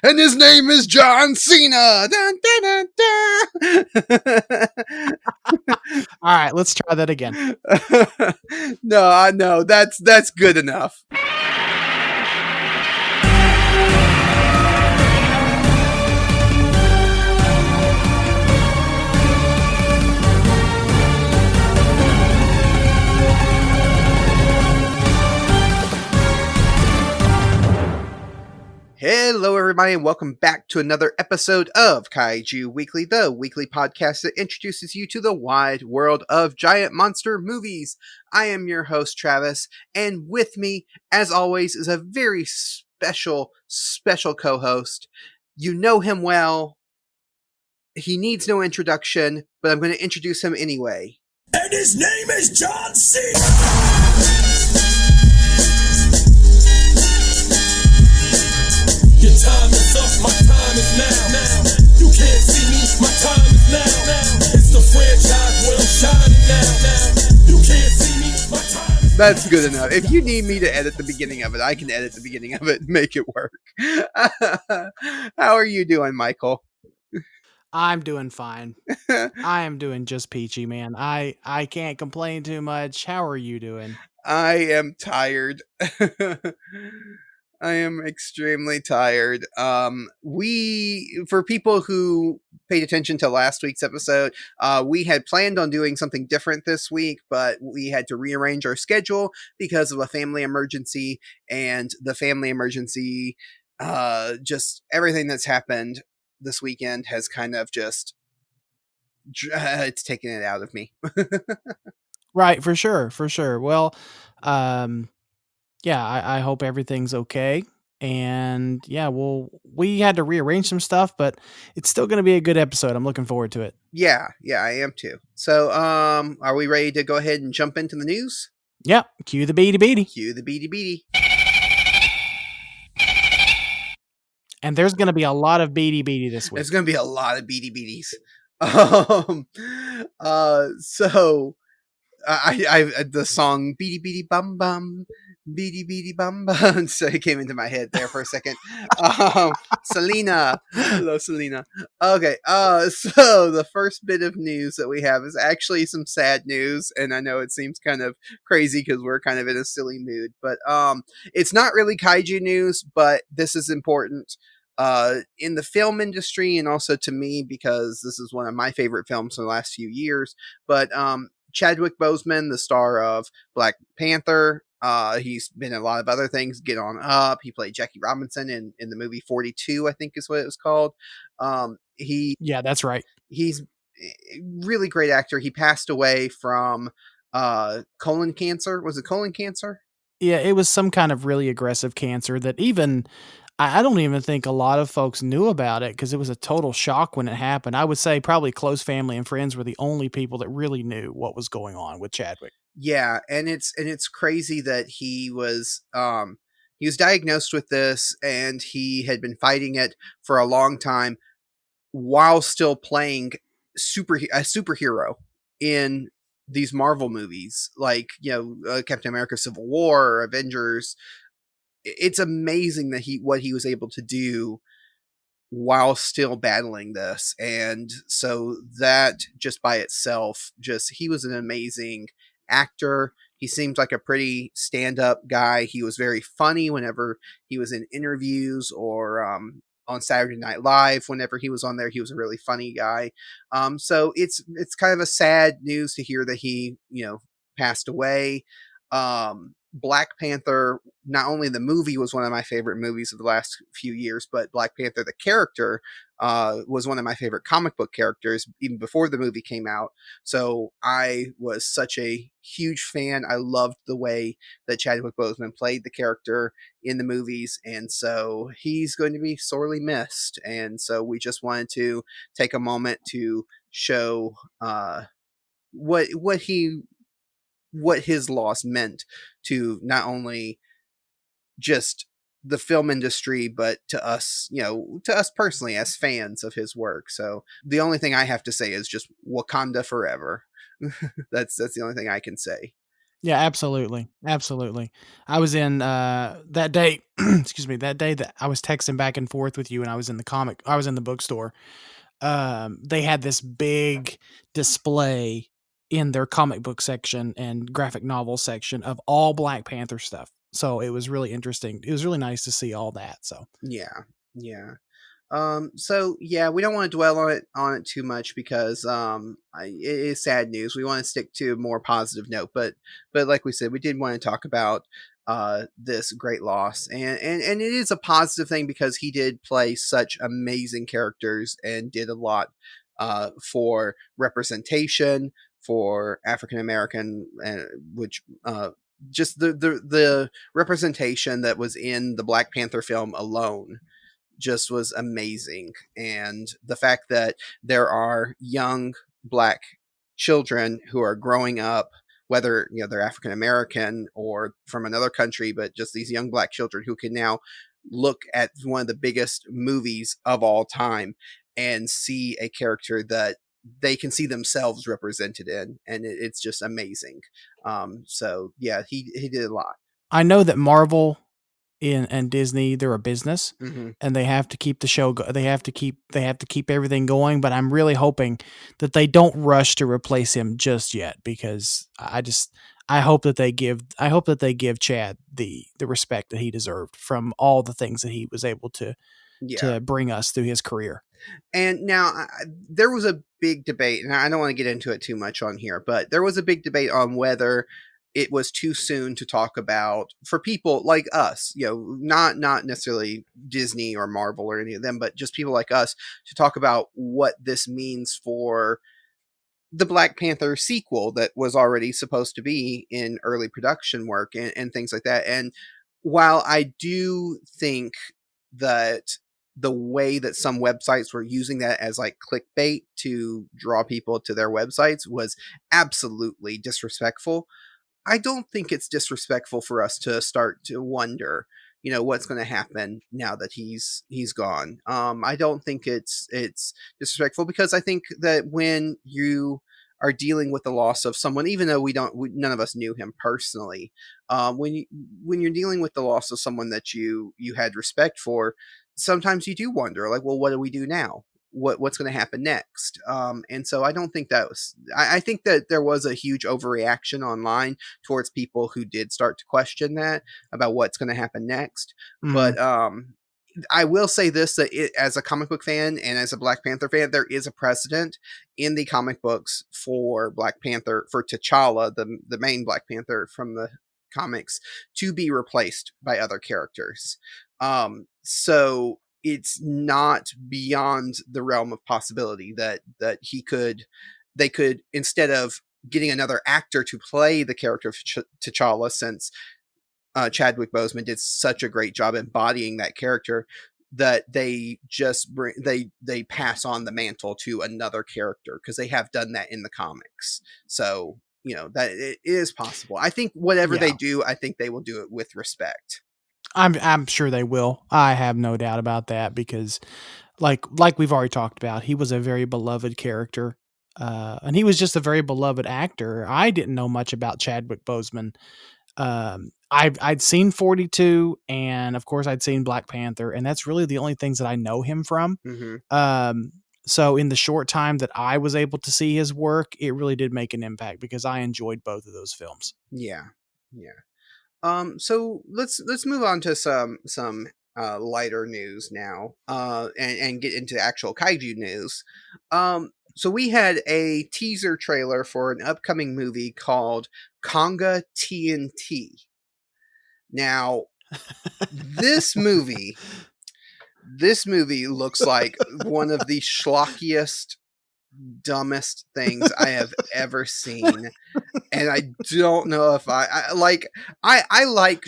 and his name is John Cena. Dun, dun, dun, dun. All right, let's try that again. No, I know that's good enough. Hello, everybody, and welcome back to another episode of Kaiju Weekly, the weekly podcast that introduces you to the wide world of giant monster movies. I am your host, Travis, and with me, as always, is a very special co-host. You know him well. He needs no introduction, but I'm going to introduce him anyway. And his name is John Cena! Your time is up, my time is now. You can't see me, my time is now. It's the franchise where I'm shining now. You can't see me, my time is now. That's good enough. If you need me to edit the beginning of it, I can edit the beginning of it and make it work. How are you doing, Michael? I'm doing fine. I am doing just peachy, man. I can't complain too much. How are you doing? I am tired. I am extremely tired. For people who paid attention to last week's episode, we had planned on doing something different this week, but we had to rearrange our schedule because of a family emergency, and the family emergency, just everything that's happened this weekend has kind of just, it's taken it out of me. Right, for sure. Well, yeah, I hope everything's okay. And yeah, we had to rearrange some stuff, but it's still going to be a good episode. I'm looking forward to it. Yeah, I am too. So, are we ready to go ahead and jump into the news? Yep, cue the beady beady. Cue the beady beady. And there's going to be a lot of beady beady this week. There's going to be a lot of beady beaties. So I the song Beady Beady Bum Bum, Beady Beady Bum Bum, so it came into my head there for a second. Selena. Hello, Selena. Okay, so the first bit of news that we have is actually some sad news, and I know it seems kind of crazy because we're kind of in a silly mood, but it's not really kaiju news, but this is important in the film industry and also to me because this is one of my favorite films in the last few years. But Chadwick Boseman, the star of Black Panther, he's been in a lot of other things. Get On Up. He played Jackie Robinson in the movie 42, I think is what it was called. Yeah, that's right. He's a really great actor. He passed away from colon cancer. Was it colon cancer? Yeah, it was some kind of really aggressive cancer that even I don't even think a lot of folks knew about it because it was a total shock when it happened. I would say probably close family and friends were the only people that really knew what was going on with Chadwick. Yeah, and it's crazy that he was diagnosed with this and he had been fighting it for a long time while still playing a superhero in these Marvel movies, like, Captain America Civil War or Avengers. It's amazing that what he was able to do while still battling this. And so that just by itself, he was an amazing actor. He seems like a pretty stand-up guy. He was very funny whenever he was in interviews or on Saturday Night Live. Whenever he was on there, he was a really funny guy. So it's kind of a sad news to hear that he, passed away. Black Panther, not only the movie was one of my favorite movies of the last few years, but Black Panther, the character, was one of my favorite comic book characters even before the movie came out. So I was such a huge fan. I loved the way that Chadwick Boseman played the character in the movies. And so he's going to be sorely missed. And so we just wanted to take a moment to show what his loss meant to not only just the film industry, but to us, to us personally as fans of his work. So the only thing I have to say is just Wakanda forever. That's the only thing I can say. Yeah, absolutely, absolutely. I was in that day. Excuse me, that day that I was texting back and forth with you, and I was in the bookstore. They had this big display in their comic book section and graphic novel section of all Black Panther stuff. So it was really interesting. It was really nice to see all that. So Yeah, yeah. So yeah, we don't want to dwell on it too much because it is sad news. We want to stick to a more positive note, but like we said, we did want to talk about this great loss, and it is a positive thing because he did play such amazing characters and did a lot for representation for African American, which just the representation that was in the Black Panther film alone just was amazing. And the fact that there are young black children who are growing up, whether they're African American or from another country, but just these young black children who can now look at one of the biggest movies of all time and see a character that they can see themselves represented in, and it's just amazing. So yeah, he did a lot. I know that Marvel and Disney, they're a business, Hmm. and they have to keep the show. They have to keep everything going. But I'm really hoping that they don't rush to replace him just yet, because I hope that they give Chad the respect that he deserved from all the things that he was able Yeah. to bring us through his career. And now there was a big debate, and I don't want to get into it too much on here, but there was a big debate on whether it was too soon to talk about for people like us, not necessarily Disney or Marvel or any of them, but just people like us to talk about what this means for the Black Panther sequel that was already supposed to be in early production work and things like that. And while I do think that the way that some websites were using that as like clickbait to draw people to their websites was absolutely disrespectful, I don't think it's disrespectful for us to start to wonder, what's going to happen now that he's gone. I don't think it's disrespectful because I think that when you are dealing with the loss of someone, even though none of us knew him personally, when you're dealing with the loss of someone that you had respect for, sometimes you do wonder, like, well, what do we do now? What's going to happen next? And so I don't think that was. I think that there was a huge overreaction online towards people who did start to question that about what's going to happen next. Mhm. But I will say this: that as a comic book fan and as a Black Panther fan, there is a precedent in the comic books for Black Panther, for T'Challa, the main Black Panther from the comics, to be replaced by other characters. So it's not beyond the realm of possibility that they could, instead of getting another actor to play the character of T'Challa, since Chadwick Boseman did such a great job embodying that character, that they just they pass on the mantle to another character because they have done that in the comics. So that it is possible. I think whatever they Yeah. do, I think they will do it with respect. I'm sure they will. I have no doubt about that, because like we've already talked about, he was a very beloved character. And he was just a very beloved actor. I didn't know much about Chadwick Boseman. I'd seen 42, and of course I'd seen Black Panther, and that's really the only things that I know him from. Hmm. Um, so in the short time that I was able to see his work, it really did make an impact because I enjoyed both of those films. Yeah, yeah. So let's move on to some lighter news now, and get into actual kaiju news. So we had a teaser trailer for an upcoming movie called Conga TNT. Now, this movie, this movie looks like one of the schlockiest, dumbest things I have ever seen, and I don't know if I like. I like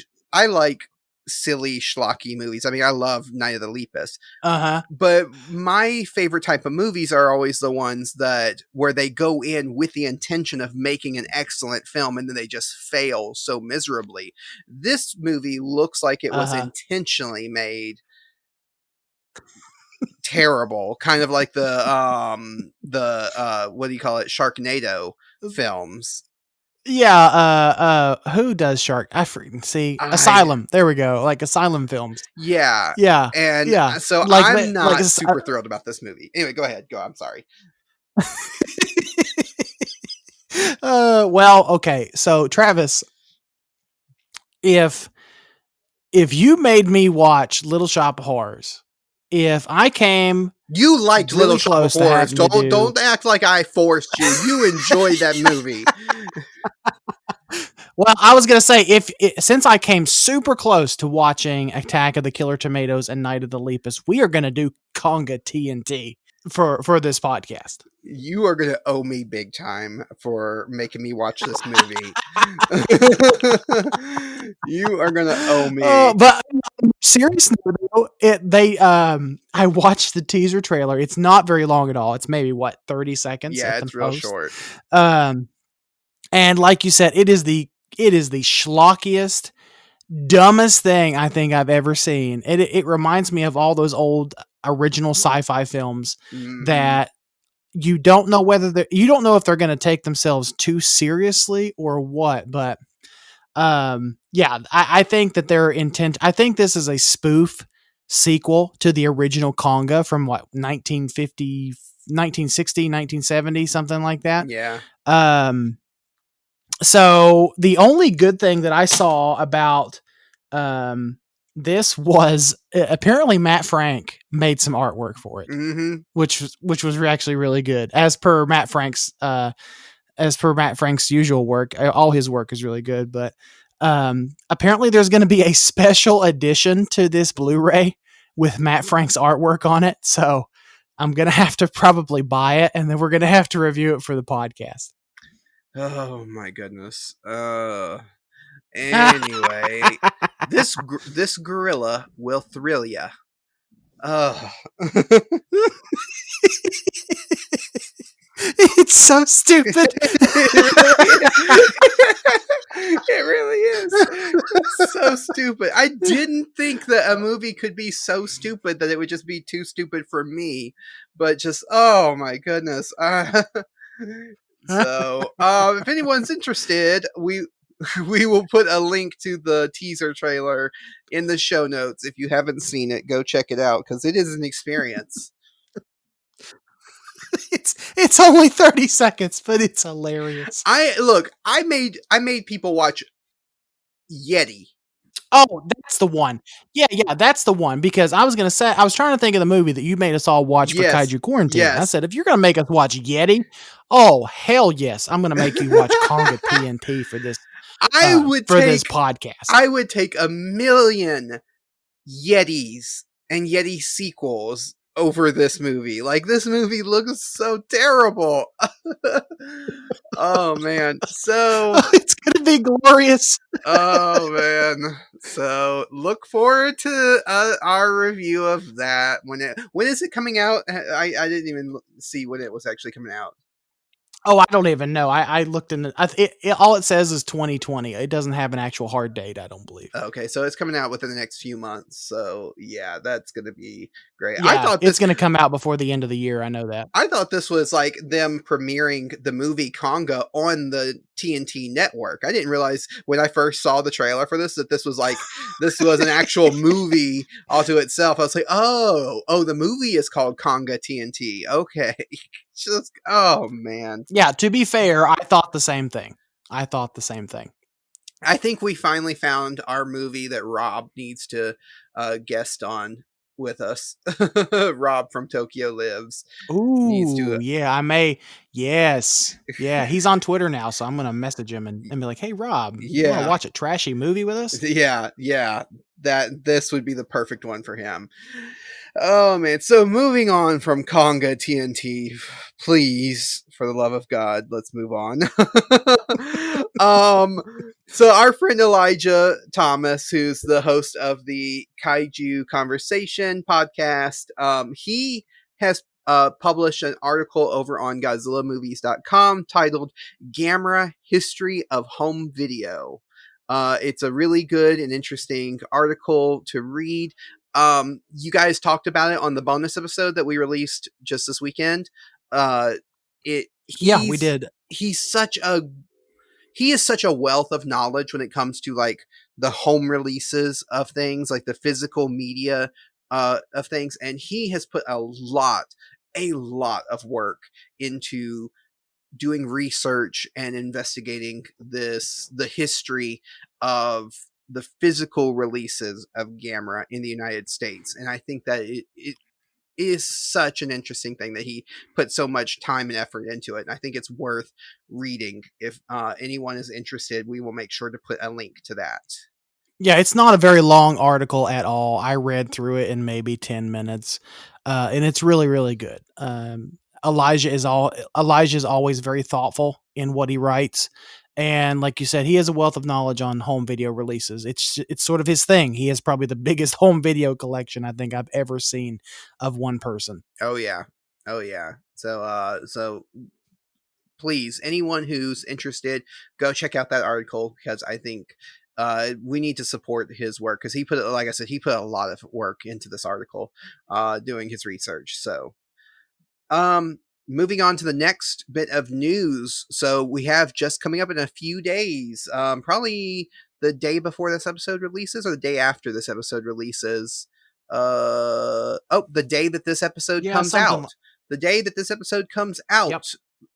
silly schlocky movies. I mean, I love Night of the Lepus, Uh-huh. but my favorite type of movies are always the ones that where they go in with the intention of making an excellent film and then they just fail so miserably. This movie looks like it was Uh-huh. intentionally made terrible, kind of like the what do you call it, Sharknado films. Yeah, who does Shark? I freaking see Asylum. There we go. Like Asylum films. Yeah. Yeah, And yeah. so Like I'm like not super thrilled about this movie. Anyway, go ahead. Go. I'm sorry. well, okay. So Travis, if you made me watch Little Shop of Horrors, if I came You liked really Little Shop of close to Horrors. having to do, Don't act like I forced you. You enjoyed that movie. well, I was gonna say since I came super close to watching Attack of the Killer Tomatoes and Night of the Lepus, we are gonna do Conga TNT for this podcast. You are going to owe me big time for making me watch this movie. You are going to owe me. But seriously, I watched the teaser trailer. It's not very long at all. It's maybe 30 seconds. Yeah, at it's the real most. short. And like you said, it is the schlockiest, dumbest thing I think I've ever seen. It reminds me of all those old original sci-fi films that you don't know if they're going to take themselves too seriously or what. But yeah, I think that their intent. I think this is a spoof sequel to the original Conga from 1950, 1960, 1970, something like that. Yeah. So the only good thing that I saw about this was apparently Matt Frank made some artwork for it, which was actually really good. As per Matt Frank's usual work, all his work is really good. But apparently, there's going to be a special edition to this Blu-ray with Matt Frank's artwork on it. So I'm going to have to probably buy it, and then we're going to have to review it for the podcast. Oh my goodness. Anyway, this gorilla will thrill ya. It's so stupid. It really is. It's so stupid. I didn't think that a movie could be so stupid that it would just be too stupid for me. But just, oh my goodness. So, if anyone's interested, we will put a link to the teaser trailer in the show notes. If you haven't seen it, go check it out because it is an experience. It's only 30 seconds, but it's hilarious. I made people watch Yeti. Oh, that's the one. Yeah, that's the one. Because I was trying to think of the movie that you made us all watch for Kaiju Quarantine. Yes. I said, if you're going to make us watch Yeti, oh, hell yes. I'm going to make you watch Conga TNT for this. This podcast. I would take 1,000,000 Yetis and Yeti sequels over this movie. Like, this movie looks so terrible. Oh man. So it's gonna be glorious. Oh man. So look forward to our review of that. When is it coming out? I didn't even see when it was actually coming out. Oh, I don't even know. I looked in all it says is 2020. It doesn't have an actual hard date, I don't believe. Okay, so it's coming out within the next few months. So yeah, that's going to be great. Yeah, I thought it's going to come out before the end of the year. I know that. I thought this was like them premiering the movie Conga on the TNT network. I didn't realize when I first saw the trailer for this that this was an actual movie all to itself. I was like, oh, the movie is called Conga TNT. Okay. Just, oh man. Yeah, to be fair, I thought the same thing. I think we finally found our movie that Rob needs to guest on with us. Rob from Tokyo Lives. Ooh, needs to, yeah, I may. Yes. Yeah, he's on Twitter now, so I'm going to message him and be like, hey, Rob, you want to watch a trashy movie with us? Yeah. This would be the perfect one for him. Oh man, so moving on from Conga TNT, please, for the love of God, let's move on. So our friend Elijah Thomas, who's the host of the Kaiju Conversation podcast, he has published an article over on GodzillaMovies.com titled Gamera History of Home Video. It's a really good and interesting article to read. You guys talked about it on the bonus episode that we released just this weekend. Yeah, we did. He's he is such a wealth of knowledge when it comes to like the home releases of things, like the physical media of things, and he has put a lot of work into doing research and investigating the history of the physical releases of Gamera in the United States. And I think that it is such an interesting thing that he put so much time and effort into it. And I think it's worth reading. If anyone is interested, we will make sure to put a link to that. Yeah, it's not a very long article at all. I read through it in maybe 10 minutes, and it's really, really good. Elijah is always very thoughtful in what he writes, and like you said, he has a wealth of knowledge on home video releases. It's sort of his thing. He has probably the biggest home video collection I think I've ever seen of one person. Oh yeah, oh yeah. So please, anyone who's interested, go check out that article because I think we need to support his work because he put, like I said, he put a lot of work into this article, doing his research. So, moving on to the next bit of news. So we have just coming up in a few days, probably the day before this episode releases or the day after this episode releases. The day that this episode Yeah, comes something. out. The day that this episode comes out. Yep.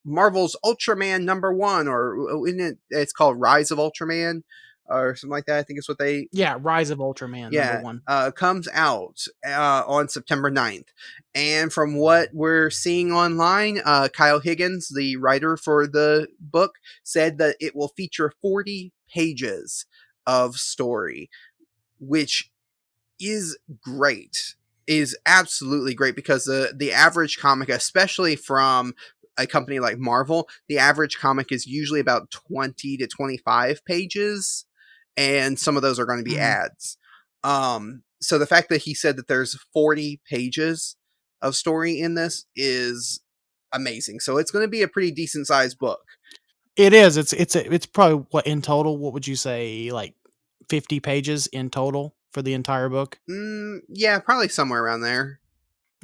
Marvel's Ultraman #1, or it's called Rise of Ultraman, or something like that. I think it's what they. Yeah, Rise of Ultraman #1 comes out on September 9th. And from what we're seeing online, Kyle Higgins, the writer for the book, said that it will feature 40 pages of story, which is great. Is absolutely great because the average comic, especially from a company like Marvel, the average comic is usually about 20 to 25 pages, and some of those are going to be ads. So the fact that he said that there's 40 pages of story in this is amazing. So it's going to be a pretty decent sized book. It is. It's probably what in total. What would you say? Like 50 pages in total for the entire book? Yeah, probably somewhere around there.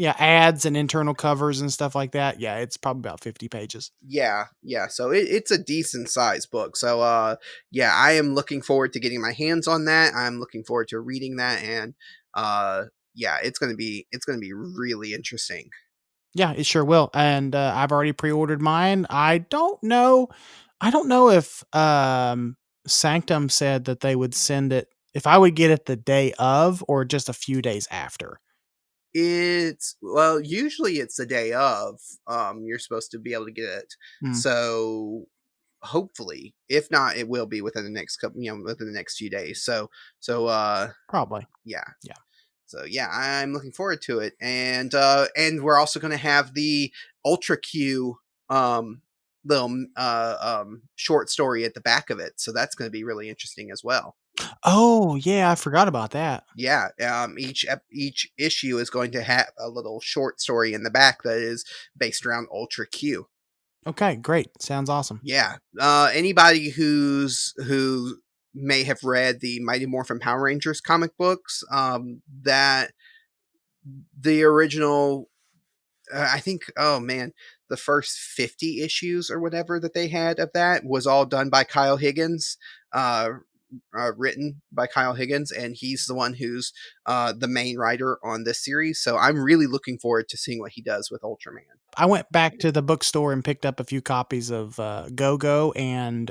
Yeah, ads and internal covers and stuff like that. Yeah, it's probably about 50 pages. Yeah. So it's a decent sized book. So yeah, I am looking forward to getting my hands on that. I'm looking forward to reading that, and yeah, it's gonna be really interesting. Yeah, it sure will. And I've already pre-ordered mine. I don't know if Sanctum said that they would send it if I would get it the day of or just a few days after. Usually it's the day of. You're supposed to be able to get it. So hopefully, if not, it will be within the next couple, within the next few days. So Probably. yeah. Yeah. So yeah, I'm looking forward to it, and we're also going to have the Ultra Q little short story at the back of it, so that's going to be really interesting as well. Oh yeah, I forgot about that. Yeah, each issue is going to have a little short story in the back that is based around Ultra Q. Okay, great. Sounds awesome. Yeah, anybody who may have read the Mighty Morphin Power Rangers comic books, that the original, I think, oh man, the first 50 issues or whatever that they had of that was all done by Kyle Higgins, written by Kyle Higgins, and he's the one who's the main writer on this series. So I'm really looking forward to seeing what he does with Ultraman. I went back to the bookstore and picked up a few copies of Go-Go and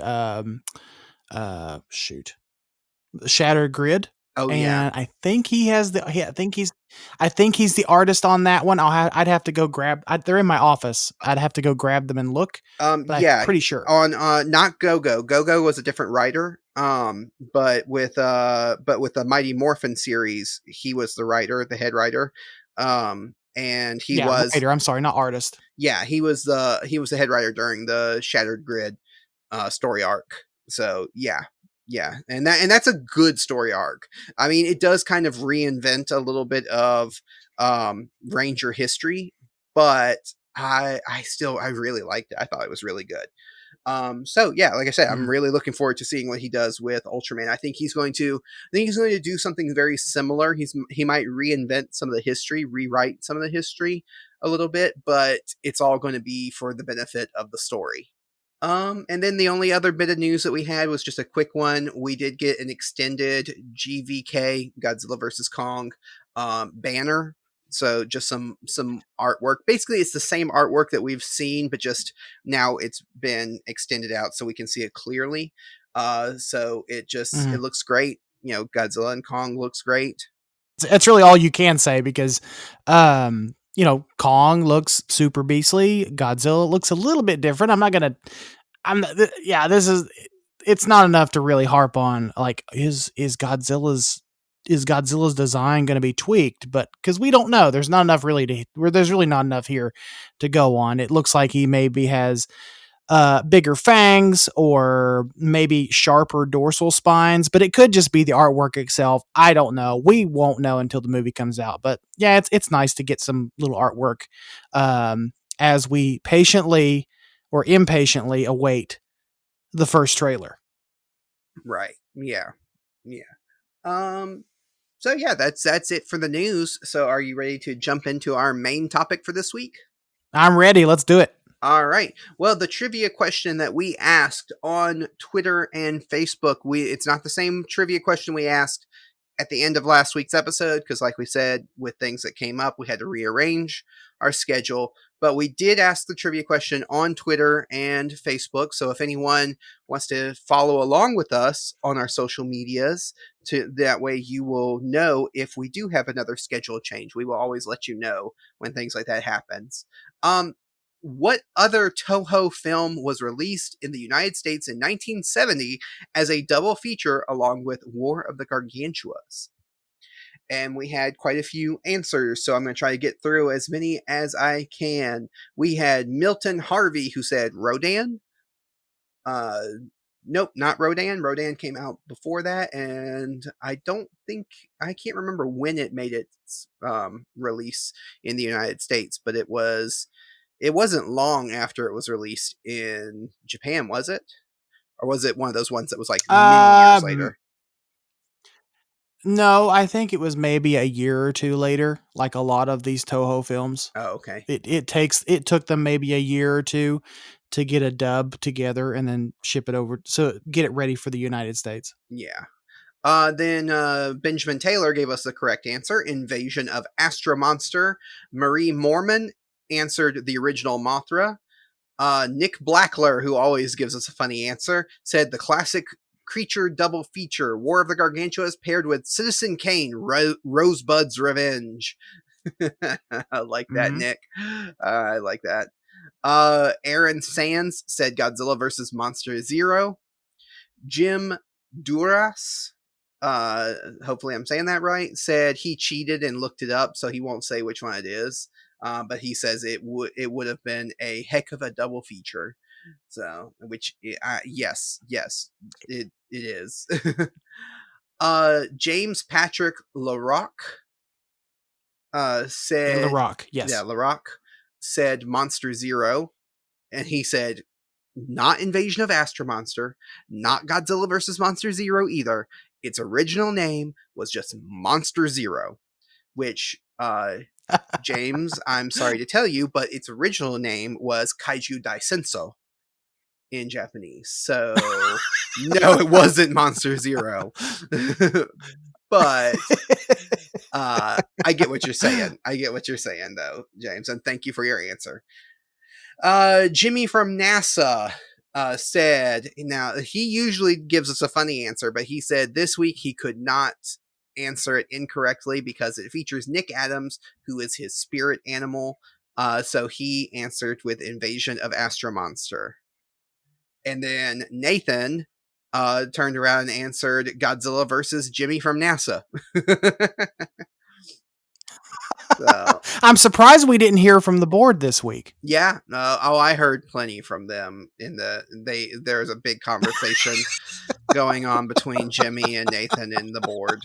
Shattered Grid. Oh and yeah, I think he has I think he's the artist on that one. I'd have to go grab. They're in my office. I'd have to go grab them and look. But yeah, I'm pretty sure on not Go-Go. Go-Go was a different writer. But with the Mighty Morphin series, he was the writer, the head writer. And he was writer. I'm sorry, not artist. Yeah, he was the head writer during the Shattered Grid story arc. So yeah, and that's a good story arc. I mean, it does kind of reinvent a little bit of Ranger history, but I really liked it. I thought it was really good. So yeah, like I said, I'm really looking forward to seeing what he does with Ultraman. I think he's going to do something very similar. He might reinvent some of the history, rewrite some of the history a little bit, but it's all going to be for the benefit of the story. And then the only other bit of news that we had was just a quick one. We did get an extended GVK Godzilla vs Kong banner. So just some artwork. Basically, it's the same artwork that we've seen, but just now it's been extended out so we can see it clearly. So it Mhm. looks great. Godzilla and Kong looks great. It's really all you can say because, Kong looks super beastly. Godzilla looks a little bit different. It's not enough to really harp on, like, is Godzilla's design going to be tweaked? But because we don't know, there's not enough there's really not enough here to go on. It looks like he maybe has bigger fangs or maybe sharper dorsal spines, but it could just be the artwork itself. I don't know. We won't know until the movie comes out. But yeah, it's nice to get some little artwork as we patiently or impatiently await the first trailer. Right. Yeah. Yeah. So yeah, that's it for the news. So are you ready to jump into our main topic for this week? I'm ready. Let's do it. All right. Well, the trivia question that we asked on Twitter and Facebook, it's not the same trivia question we asked at the end of last week's episode because, like we said, with things that came up, we had to rearrange our schedule. But we did ask the trivia question on Twitter and Facebook. So if anyone wants to follow along with us on our social medias, that way you will know if we do have another schedule change. We will always let you know when things like that happens. What other Toho film was released in the United States in 1970 as a double feature along with War of the Gargantuas? And we had quite a few answers, so I'm going to try to get through as many as I can. We had Milton Harvey, who said Rodan. Nope, not Rodan. Rodan came out before that, and I can't remember when it made its release in the United States, but it wasn't long after it was released in Japan, was it? Or was it one of those ones that was like many years later? No, I think it was maybe a year or two later, like a lot of these Toho films. Oh, okay. It took them maybe a year or two to get a dub together and then ship it over, so get it ready for the United States. Yeah. Then Benjamin Taylor gave us the correct answer, Invasion of Astro-Monster. Marie Mormon answered the original Mothra. Nick Blackler, who always gives us a funny answer, said the classic creature double feature, War of the Gargantuas paired with Citizen Kane, Rosebud's Revenge. I like that, Nick. I like that. Aaron Sands said Godzilla vs. Monster Zero. Jim Duras, hopefully I'm saying that right, said he cheated and looked it up, so he won't say which one it is. But he says it would have been a heck of a double feature. So, yes, it is. James Patrick LaRock said LaRock, yes. Yeah, LaRock said Monster Zero, and he said not Invasion of Astro-Monster, not Godzilla vs. Monster Zero either. Its original name was just Monster Zero, which James, I'm sorry to tell you, but its original name was Kaiju Daisenso in Japanese. So, no, it wasn't Monster Zero. But I get what you're saying. Though, James, and thank you for your answer. Jimmy from NASA said, now he usually gives us a funny answer, but he said this week he could not answer it incorrectly because it features Nick Adams, who is his spirit animal. So he answered with Invasion of Astro-Monster. And then Nathan turned around and answered Godzilla versus Jimmy from NASA. So, I'm surprised we didn't hear from the board this week. Yeah. I heard plenty from them there's a big conversation going on between Jimmy and Nathan in the board.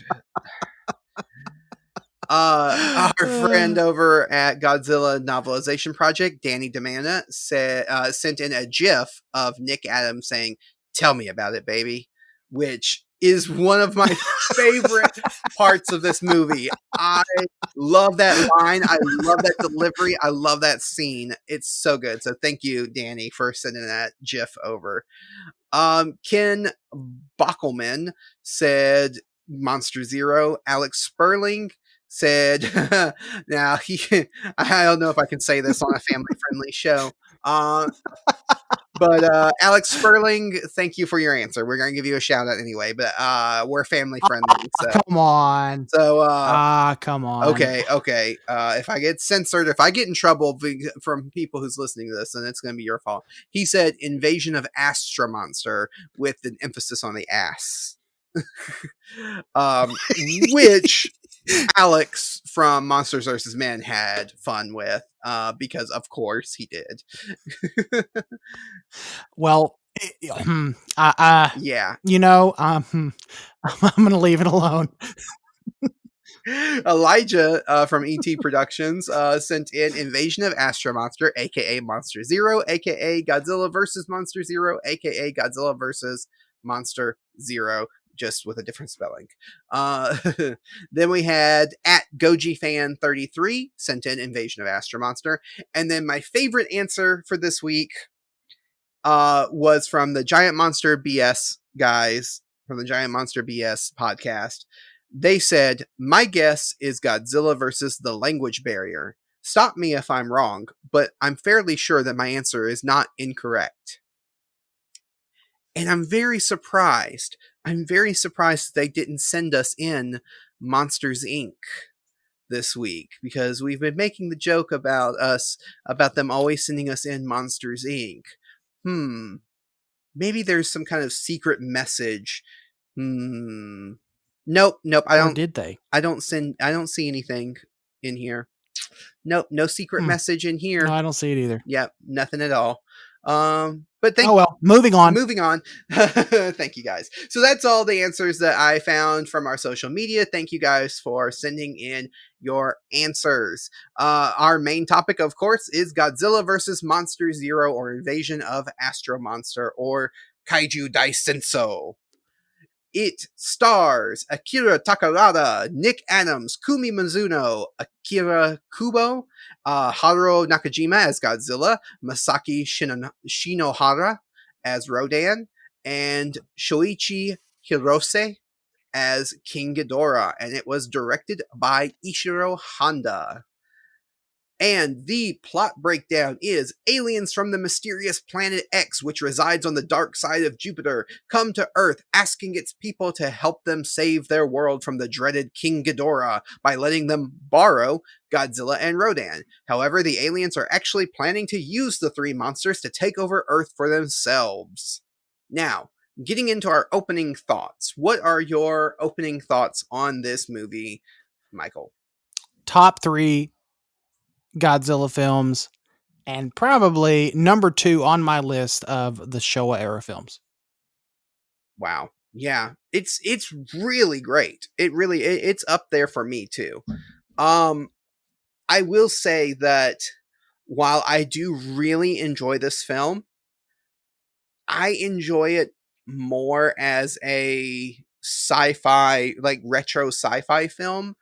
Our friend over at Godzilla Novelization Project, Danny Demana, sent in a GIF of Nick Adams saying, "Tell me about it, baby," which is one of my favorite parts of this movie. I love that line. I love that delivery. I love that scene. It's so good. So thank you, Danny, for sending that GIF over. Ken Bockelman said Monster Zero. Alex Sperling said, now I don't know if I can say this on a family friendly show. But Alex Sperling, thank you for your answer. We're gonna give you a shout out anyway, but we're family friendly, so Come on. Come on. okay. If I get censored, if I get in trouble from people who's listening to this, then it's gonna be your fault. He said Invasion of Astro-Monster with an emphasis on the ass. Which Alex from Monsters vs. Men had fun with, because of course he did. Well, Yeah. you know, I'm gonna leave it alone. Elijah from ET Productions sent in Invasion of Astro-Monster, aka Monster Zero, aka Godzilla vs. Monster Zero, aka Godzilla vs. Monster Zero, just with a different spelling. Then we had at GojiFan33 sent in Invasion of Astro-Monster. And then my favorite answer for this week was from the Giant Monster BS guys, from the Giant Monster BS podcast. They said, my guess is Godzilla versus the language barrier. Stop me if I'm wrong, but I'm fairly sure that my answer is not incorrect. And I'm very surprised. I'm very surprised they didn't send us in Monsters Inc. this week, because we've been making the joke about them always sending us in Monsters Inc. Maybe there's some kind of secret message. Nope. I don't. Or did they? I don't see anything in here. Nope. No secret message in here. No, I don't see it either. Yep. Nothing at all. But oh well. Moving on. Thank you guys. So that's all the answers that I found from our social media. Thank you guys for sending in your answers. Our main topic, of course, is Godzilla versus Monster Zero, or Invasion of Astro-Monster, or Kaiju Daisenso. It stars Akira Takarada, Nick Adams, Kumi Mizuno, Akira Kubo, Haruo Nakajima as Godzilla, Masaki Shinohara as Rodan, and Shoichi Hirose as King Ghidorah. And it was directed by Ishiro Honda. And the plot breakdown is aliens from the mysterious planet X, which resides on the dark side of Jupiter, come to Earth asking its people to help them save their world from the dreaded King Ghidorah by letting them borrow Godzilla and Rodan. However, the aliens are actually planning to use the three monsters to take over Earth for themselves. Now, getting into our opening thoughts. What are your opening thoughts on this movie, Michael? Top 3 Godzilla films, and probably number 2 on my list of the Showa era films. Wow. Yeah. It's really great. It's up there for me too. I will say that while I do really enjoy this film, I enjoy it more as a sci-fi, like retro sci-fi film,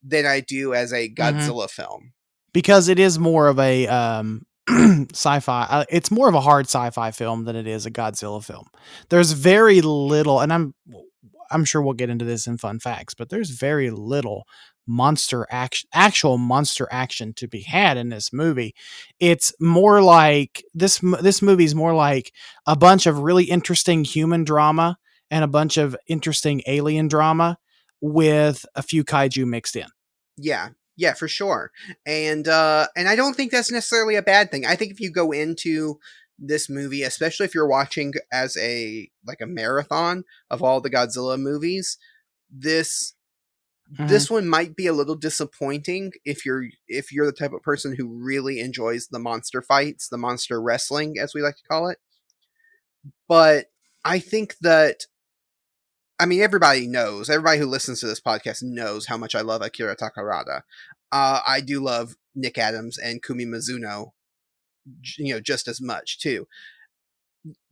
than I do as a Godzilla film. Because it is more of a sci-fi. It's more of a hard sci-fi film than it is a Godzilla film. There's very little, and I'm sure we'll get into this in fun facts, but there's very little actual monster action to be had in this movie. It's more like this movie is more like a bunch of really interesting human drama and a bunch of interesting alien drama with a few kaiju mixed in. Yeah, for sure. And I don't think that's necessarily a bad thing. I think if you go into this movie, especially if you're watching as a marathon of all the Godzilla movies, this one might be a little disappointing if you're the type of person who really enjoys the monster fights, the monster wrestling, as we like to call it. But I think that, I mean, everybody who listens to this podcast knows how much I love Akira Takarada. I do love Nick Adams and Kumi Mizuno, just as much too.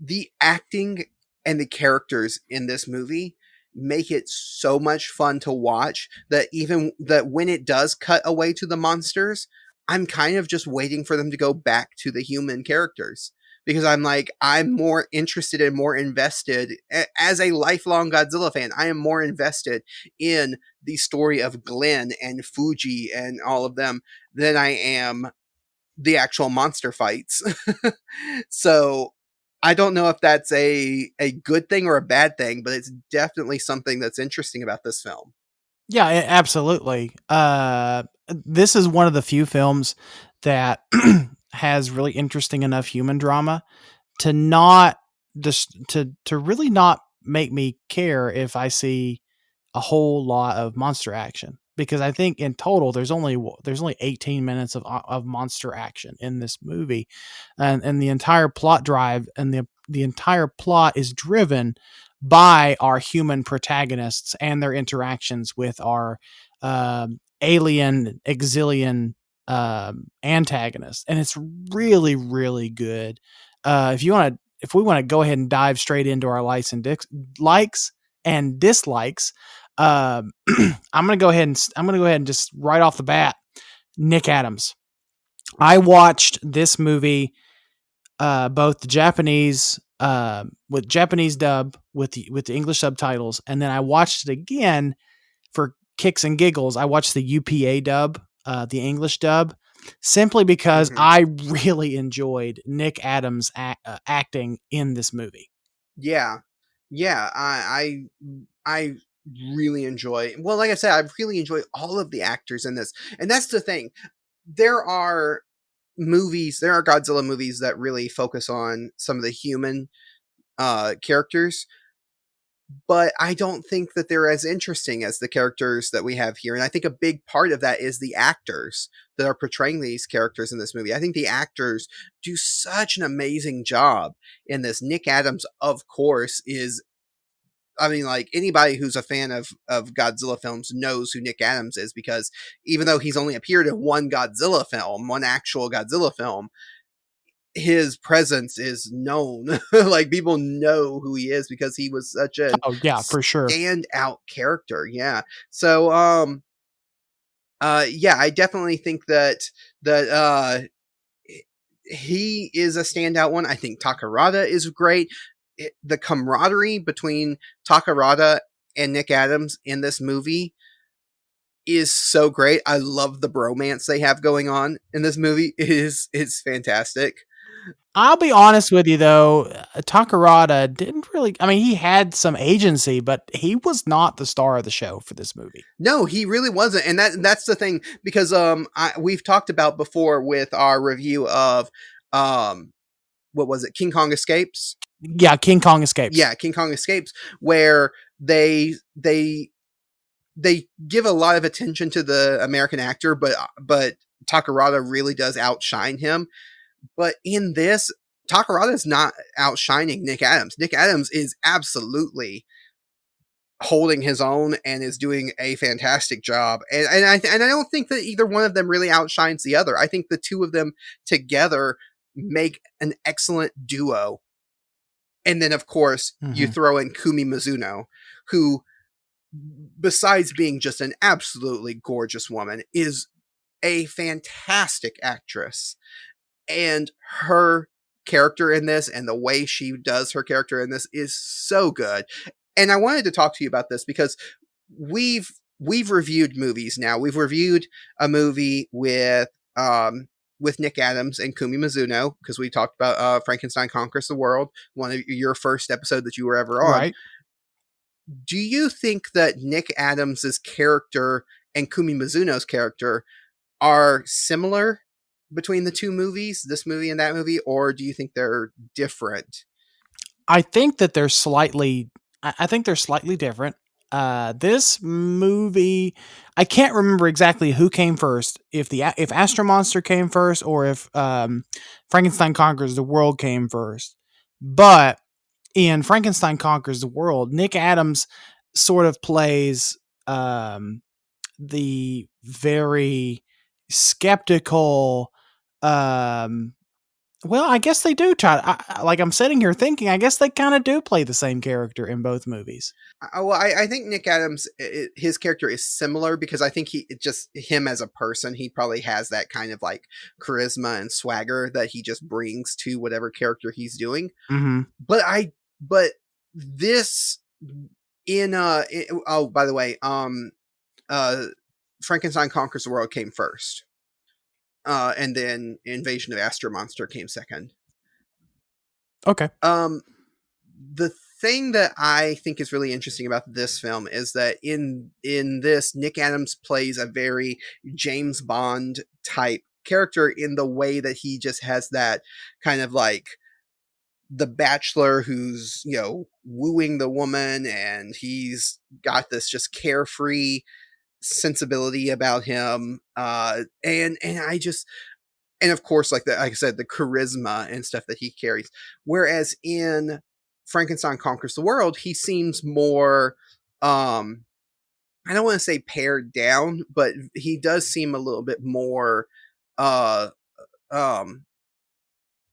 The acting and the characters in this movie make it so much fun to watch that even that when it does cut away to the monsters, I'm kind of just waiting for them to go back to the human characters, because I'm like, I'm more interested and more invested as a lifelong Godzilla fan. I am more invested in the story of Glenn and Fuji and all of them than I am the actual monster fights. So I don't know if that's a good thing or a bad thing, but it's definitely something that's interesting about this film. Yeah, absolutely. This is one of the few films that has really interesting enough human drama to not just to really not make me care if I see a whole lot of monster action, because I think in total there's only 18 minutes of monster action in this movie, and the entire plot drive and the entire plot is driven by our human protagonists and their interactions with our alien exilian antagonists, and it's really really good. If we want to go ahead and dive straight into our likes and dislikes, I'm gonna go ahead and just right off the bat, Nick Adams. I watched this movie both the Japanese with Japanese dub with the English subtitles, and then I watched it again for kicks and giggles. I watched the UPA dub, the English dub, simply because Mhm. I really enjoyed Nick Adams acting in this movie. Yeah. Yeah, I really enjoy, well, like I said, I really enjoy all of the actors in this. And that's the thing. There are there are Godzilla movies that really focus on some of the human characters, but I don't think that they're as interesting as the characters that we have here. And I think a big part of that is the actors that are portraying these characters in this movie. I think the actors do such an amazing job in this. Nick Adams, of course, is, I mean, like, anybody who's a fan of Godzilla films knows who Nick Adams is, because even though he's only appeared in one Godzilla film, one actual Godzilla film, his presence is known. Like, people know who he is because he was such a Oh yeah, for sure. standout character. Yeah. So yeah, I definitely think that he is a standout one. I think Takarada is great. The camaraderie between Takarada and Nick Adams in this movie is so great. I love the bromance they have going on in this movie. It's fantastic. I'll be honest with you though, Takarada didn't really. I mean, he had some agency, but he was not the star of the show for this movie. No, he really wasn't, and that's the thing, because we've talked about before with our review of um what was it, King Kong Escapes? Yeah, King Kong Escapes. Yeah, King Kong Escapes, where they give a lot of attention to the American actor, but Takarada really does outshine him. But in this, Takarada is not outshining Nick Adams. Nick Adams is absolutely holding his own and is doing a fantastic job. And I don't think that either one of them really outshines the other. I think the two of them together make an excellent duo. And then, of course, you throw in Kumi Mizuno, who, besides being just an absolutely gorgeous woman, is a fantastic actress. And her character in this and the way she does her character in this is so good. And I wanted to talk to you about this because we've reviewed movies now. We've reviewed a movie with Nick Adams and Kumi Mizuno, because we talked about Frankenstein Conquers the World, one of your first episode that you were ever on. Right. Do you think that Nick Adams's character and Kumi Mizuno's character are similar between the two movies, this movie and that movie, or do you think they're different? I think that they're slightly. I think they're slightly different. This movie, I can't remember exactly who came first. If Astro-Monster came first, or if Frankenstein Conquers the World came first. But in Frankenstein Conquers the World, Nick Adams sort of plays the very skeptical, Well, I guess they do try. Like I'm sitting here thinking, I guess they kind of do play the same character in both movies. I think Nick Adams, his character is similar because I think just him as a person, he probably has that kind of like charisma and swagger that he just brings to whatever character he's doing. Mm-hmm. But this oh, by the way, uh, Frankenstein Conquers the World came first, and then Invasion of Astro-Monster came second. Okay. The thing that I think is really interesting about this film is that in this, Nick Adams plays a very James Bond type character in the way that he just has that kind of like the bachelor who's, you know, wooing the woman, and he's got this just carefree sensibility about him. And I just, and of course, like I said, the charisma and stuff that he carries. Whereas in Frankenstein Conquers the World, he seems more, I don't want to say pared down, but he does seem a little bit more, uh, um,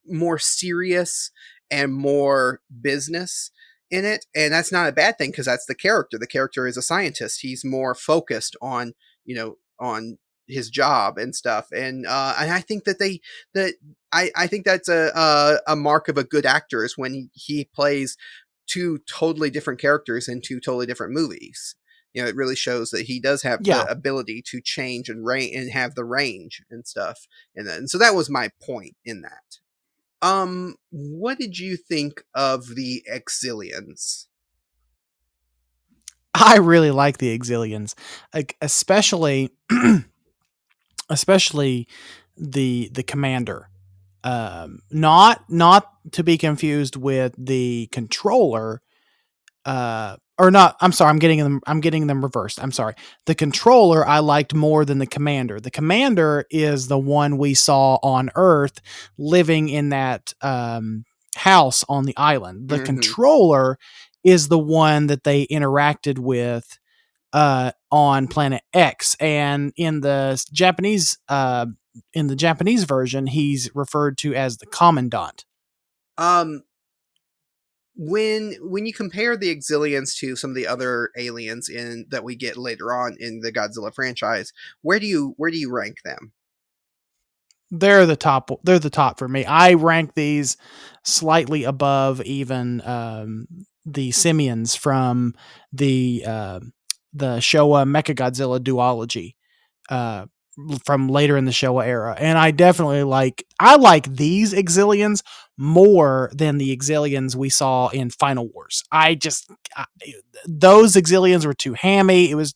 more serious and more business in it. And that's not a bad thing because that's the character. The character is a scientist. He's more focused on, you know, on his job and stuff. And I think that I think that's a mark of a good actor is when he plays two totally different characters in two totally different movies. You know, it really shows that he does have Yeah. the ability to change and have the range and stuff. And so that was my point in that. What did you think of the Exilians? I really like the Exilians, like especially especially the commander. Not to be confused with the controller. Or not. I'm sorry. I'm getting them reversed. I'm sorry. The controller I liked more than the commander. The commander is the one we saw on Earth living in that house on the island. The Mm-hmm. controller is the one that they interacted with on Planet X, and in the Japanese version, he's referred to as the commandant. Um, when you compare the Exilians to some of the other aliens in that we get later on in the Godzilla franchise, where do you rank them? They're the top. They're the top for me. I rank these slightly above even the simians from the Showa Mechagodzilla duology. Uh, from later in the Showa era. And I definitely I like these Exilians more than the Exilians we saw in Final Wars. Those Exilians were too hammy. It was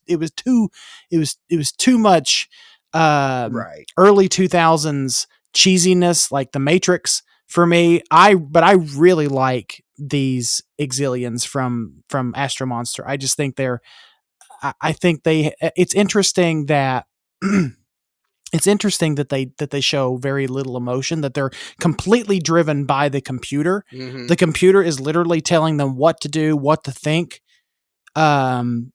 too much Right. early 2000s cheesiness like the Matrix for me. But I really like these Exilians from Astro-Monster. I just think I think it's interesting that they show very little emotion, that they're completely driven by the computer. Mm-hmm. The computer is literally telling them what to do, what to think. And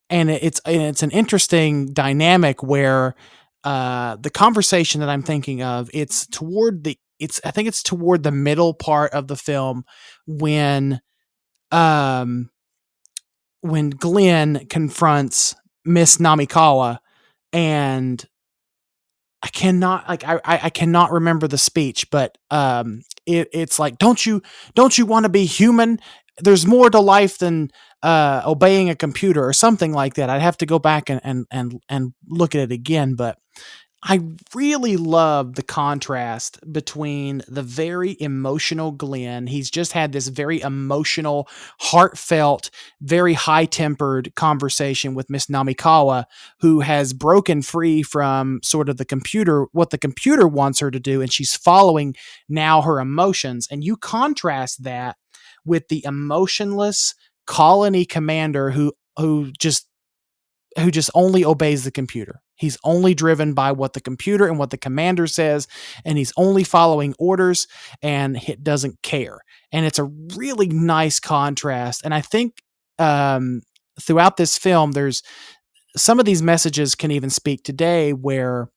it's an interesting dynamic where the conversation that I'm thinking of, I think it's toward the middle part of the film when Glenn confronts Miss Namikawa, and I cannot remember the speech, but it's like, don't you want to be human? There's more to life than obeying a computer or something like that. I'd have to go back and look at it again, but I really love the contrast between the very emotional Glenn. He's just had this very emotional, heartfelt, very high-tempered conversation with Miss Namikawa, who has broken free from sort of what the computer wants her to do, and she's following now her emotions. And you contrast that with the emotionless colony commander who just only obeys the computer. He's only driven by what the computer and what the commander says, and he's only following orders, and he doesn't care. And it's a really nice contrast. And I think throughout this film, there's some of these messages can even speak today, where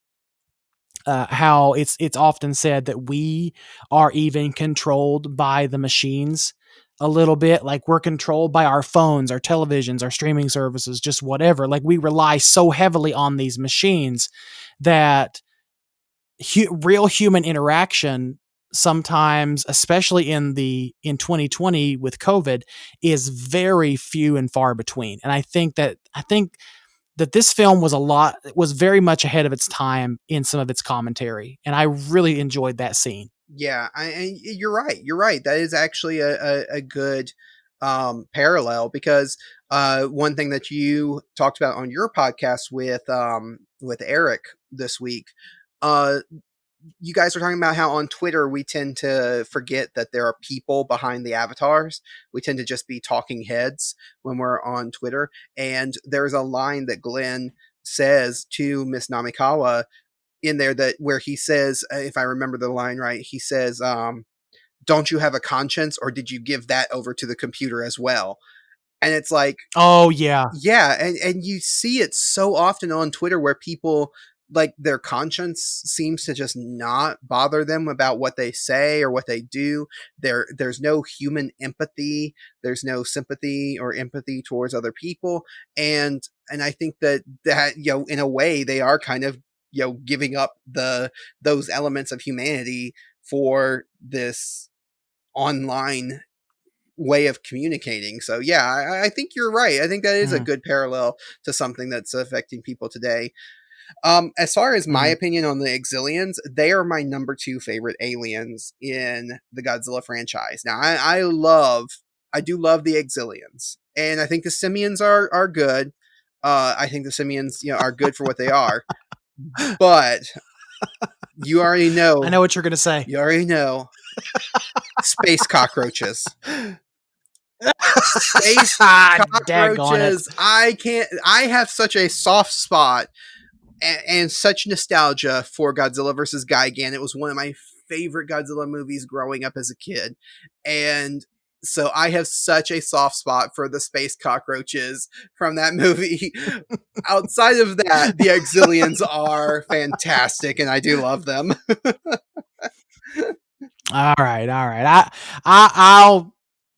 how it's often said that we are even controlled by the machines a little bit. Like we're controlled by our phones, our televisions, our streaming services, just whatever. Like we rely so heavily on these machines that real human interaction sometimes, especially in 2020 with COVID, is very few and far between. And I think that this film was very much ahead of its time in some of its commentary, and I really enjoyed that scene. Yeah, and you're right. You're right. That is actually a good parallel because one thing that you talked about on your podcast with Eric this week, uh, you guys are talking about how on Twitter we tend to forget that there are people behind the avatars. We tend to just be talking heads when we're on Twitter. And there's a line that Glenn says to Miss Namikawa in there that where he says, if I remember the line right, he says, "Don't you have a conscience, or did you give that over to the computer as well?" And it's like, Oh yeah. yeah, and you see it so often on Twitter where people like their conscience seems to just not bother them about what they say or what they do. There's no human empathy, there's no sympathy or empathy towards other people, and I think that in a way they are kind of giving up those elements of humanity for this online way of communicating. So yeah, I think you're right. I think that is a Mm, good parallel to something that's affecting people today. As far as my mhm. opinion on the Exilians, they are my number two favorite aliens in the Godzilla franchise. Now, I do love the Exilians, and I think the Simians are good. I think the Simians, are good for what they are. But you already I know, know what you're gonna say. you already know, space cockroaches. Space Daggone it. cockroaches. I can't. I have such a soft spot and such nostalgia for Godzilla versus Gigan. It was one of my favorite Godzilla movies growing up as a kid, and so I have such a soft spot for the space cockroaches from that movie. Outside of that, the Exilians are fantastic, and I do love them. All right, all right.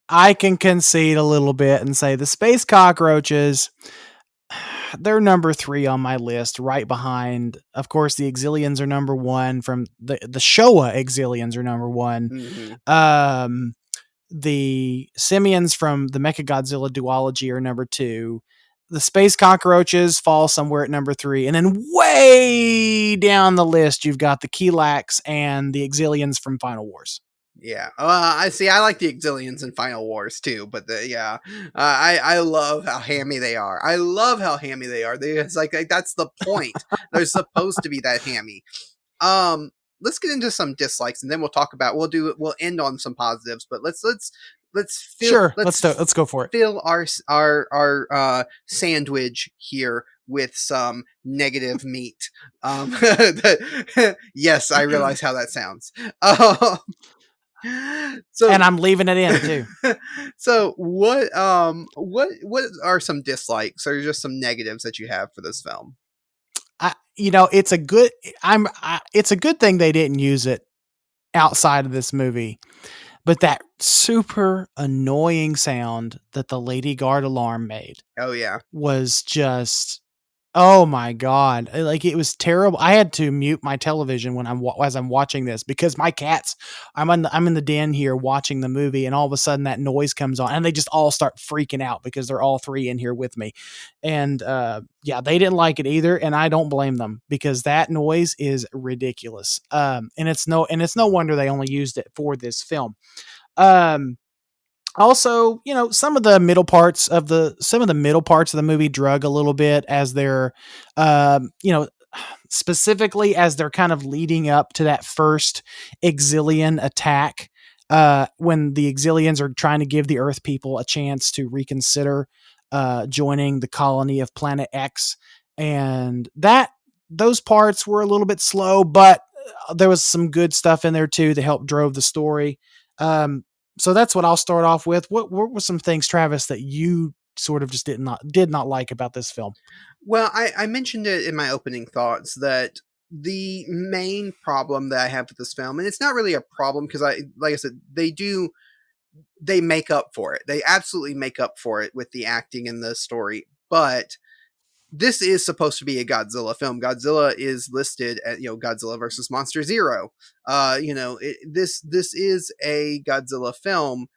I can concede a little bit and say the space cockroaches. They're number 3 on my list, right behind. Of course, the Exilians are number 1. From the Showa Exilians are number 1. Mhm. Um, the Simians from the Mechagodzilla duology are number 2. The space cockroaches fall somewhere at number 3, and then way down the list, you've got the Kilax and the Exilians from Final Wars. Yeah, I see. I like the Exilians in Final Wars too, but I love how hammy they are. I love how hammy they are. It's like that's the point. They're supposed to be that hammy. Um, let's get into some dislikes, and then we'll end on some positives. But Sure, let's go for it. fill our sandwich here with some negative meat. Yes, I realize how that sounds. So And I'm leaving it in too. so what are some dislikes or just some negatives that you have for this film? It's a good. It's a good thing they didn't use it outside of this movie. But that super annoying sound that the Lady Guard alarm made Oh yeah. was just, oh my god! Like it was terrible. I had to mute my television when as I'm watching this because my cats. I'm in the den here watching the movie, and all of a sudden that noise comes on, and they just all start freaking out because they're all 3 in here with me, and yeah, they didn't like it either, and I don't blame them because that noise is ridiculous. And it's no wonder they only used it for this film. Um, Also, some of the middle parts of the movie drug a little bit as they're um, you know, specifically as they're kind of leading up to that first Exilian attack, when the Exilians are trying to give the Earth people a chance to reconsider joining the colony of Planet X, and those parts were a little bit slow, but there was some good stuff in there too that helped drove the story. Um, so that's what I'll start off with. What were some things, Travis, that you sort of just did not like about this film? Well, I mentioned it in my opening thoughts that the main problem that I have with this film, and it's not really a problem because like I said, they make up for it. They absolutely make up for it with the acting and the story. But this is supposed to be a Godzilla film. Godzilla is listed at, Godzilla versus Monster Zero. This is a Godzilla film,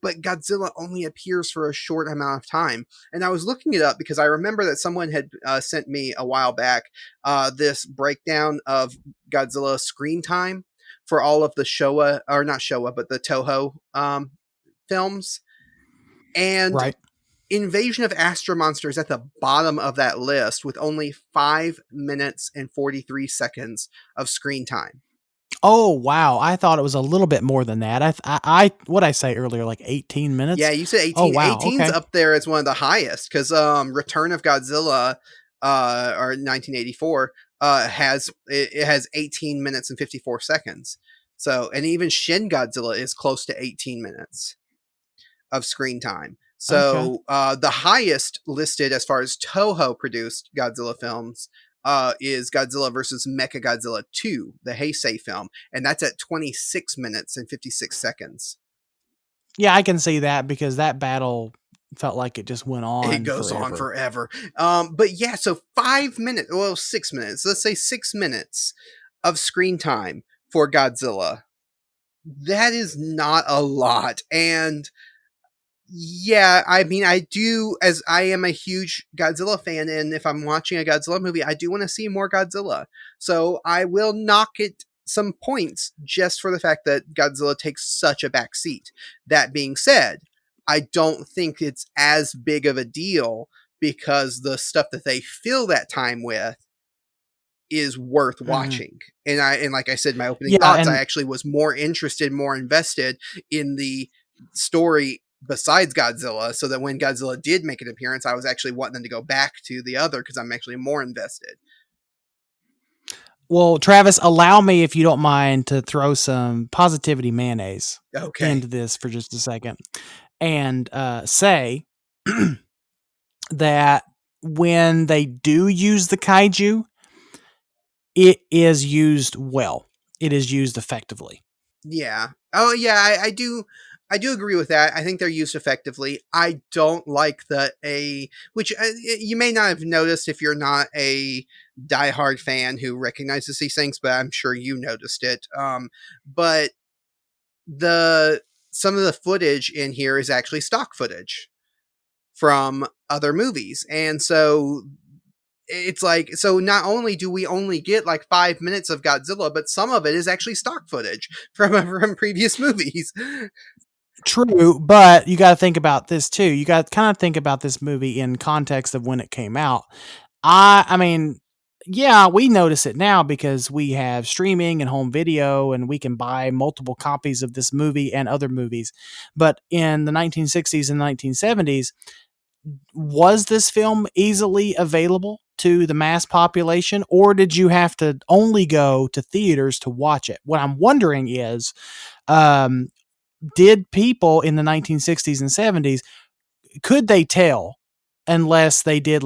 but Godzilla only appears for a short amount of time. And I was looking it up because I remember that someone had sent me a while back this breakdown of Godzilla screen time for all of the Showa, or not Showa, but the Toho films. And Right. Invasion of Astro-Monster is at the bottom of that list with only 5 minutes and 43 seconds of screen time. Oh, wow. I thought it was a little bit more than that. What I say earlier, like 18 minutes? Yeah, you said 18. Oh, wow. 18's Okay. up there as one of the highest because Return of Godzilla, or 1984, has 18 minutes and 54 seconds. So, and even Shin Godzilla is close to 18 minutes of screen time. So, the highest listed as far as Toho produced Godzilla films is Godzilla versus Mechagodzilla 2, the Heisei film, and that's at 26 minutes and 56 seconds. Yeah, I can see that because that battle felt like it just went on. It goes on forever. But yeah, so 5 minutes, well, 6 minutes, let's say 6 minutes of screen time for Godzilla. That is not a lot. And yeah, I mean, I do, as I am a huge Godzilla fan, and if I'm watching a Godzilla movie, I do want to see more Godzilla. So I will knock it some points just for the fact that Godzilla takes such a back seat. That being said, I don't think it's as big of a deal because the stuff that they fill that time with is worth watching. And like I said, my opening thoughts, I actually was more interested, more invested in the story besides Godzilla, so that when Godzilla did make an appearance, I was actually wanting them to go back to the other because I'm actually more invested. Well, Travis, allow me, if you don't mind, to throw some positivity mayonnaise into this for just a second and say that when they do use the kaiju, it is used well. It is used effectively. Yeah. Oh, yeah, I do agree with that. I think they're used effectively. I don't like which you may not have noticed if you're not a diehard fan who recognizes these things, but I'm sure you noticed it. But some of the footage in here is actually stock footage from other movies. And so it's like, so not only do we only get like 5 minutes of Godzilla, but some of it is actually stock footage from previous movies. True, but you got to think about this too. You got to kind of think about this movie in context of when it came out. I mean, yeah, we notice it now because we have streaming and home video and we can buy multiple copies of this movie and other movies. But in the 1960s and 1970s, was this film easily available to the mass population, or did you have to only go to theaters to watch it? What I'm wondering is, did people in the 1960s and 70s, could they tell unless they did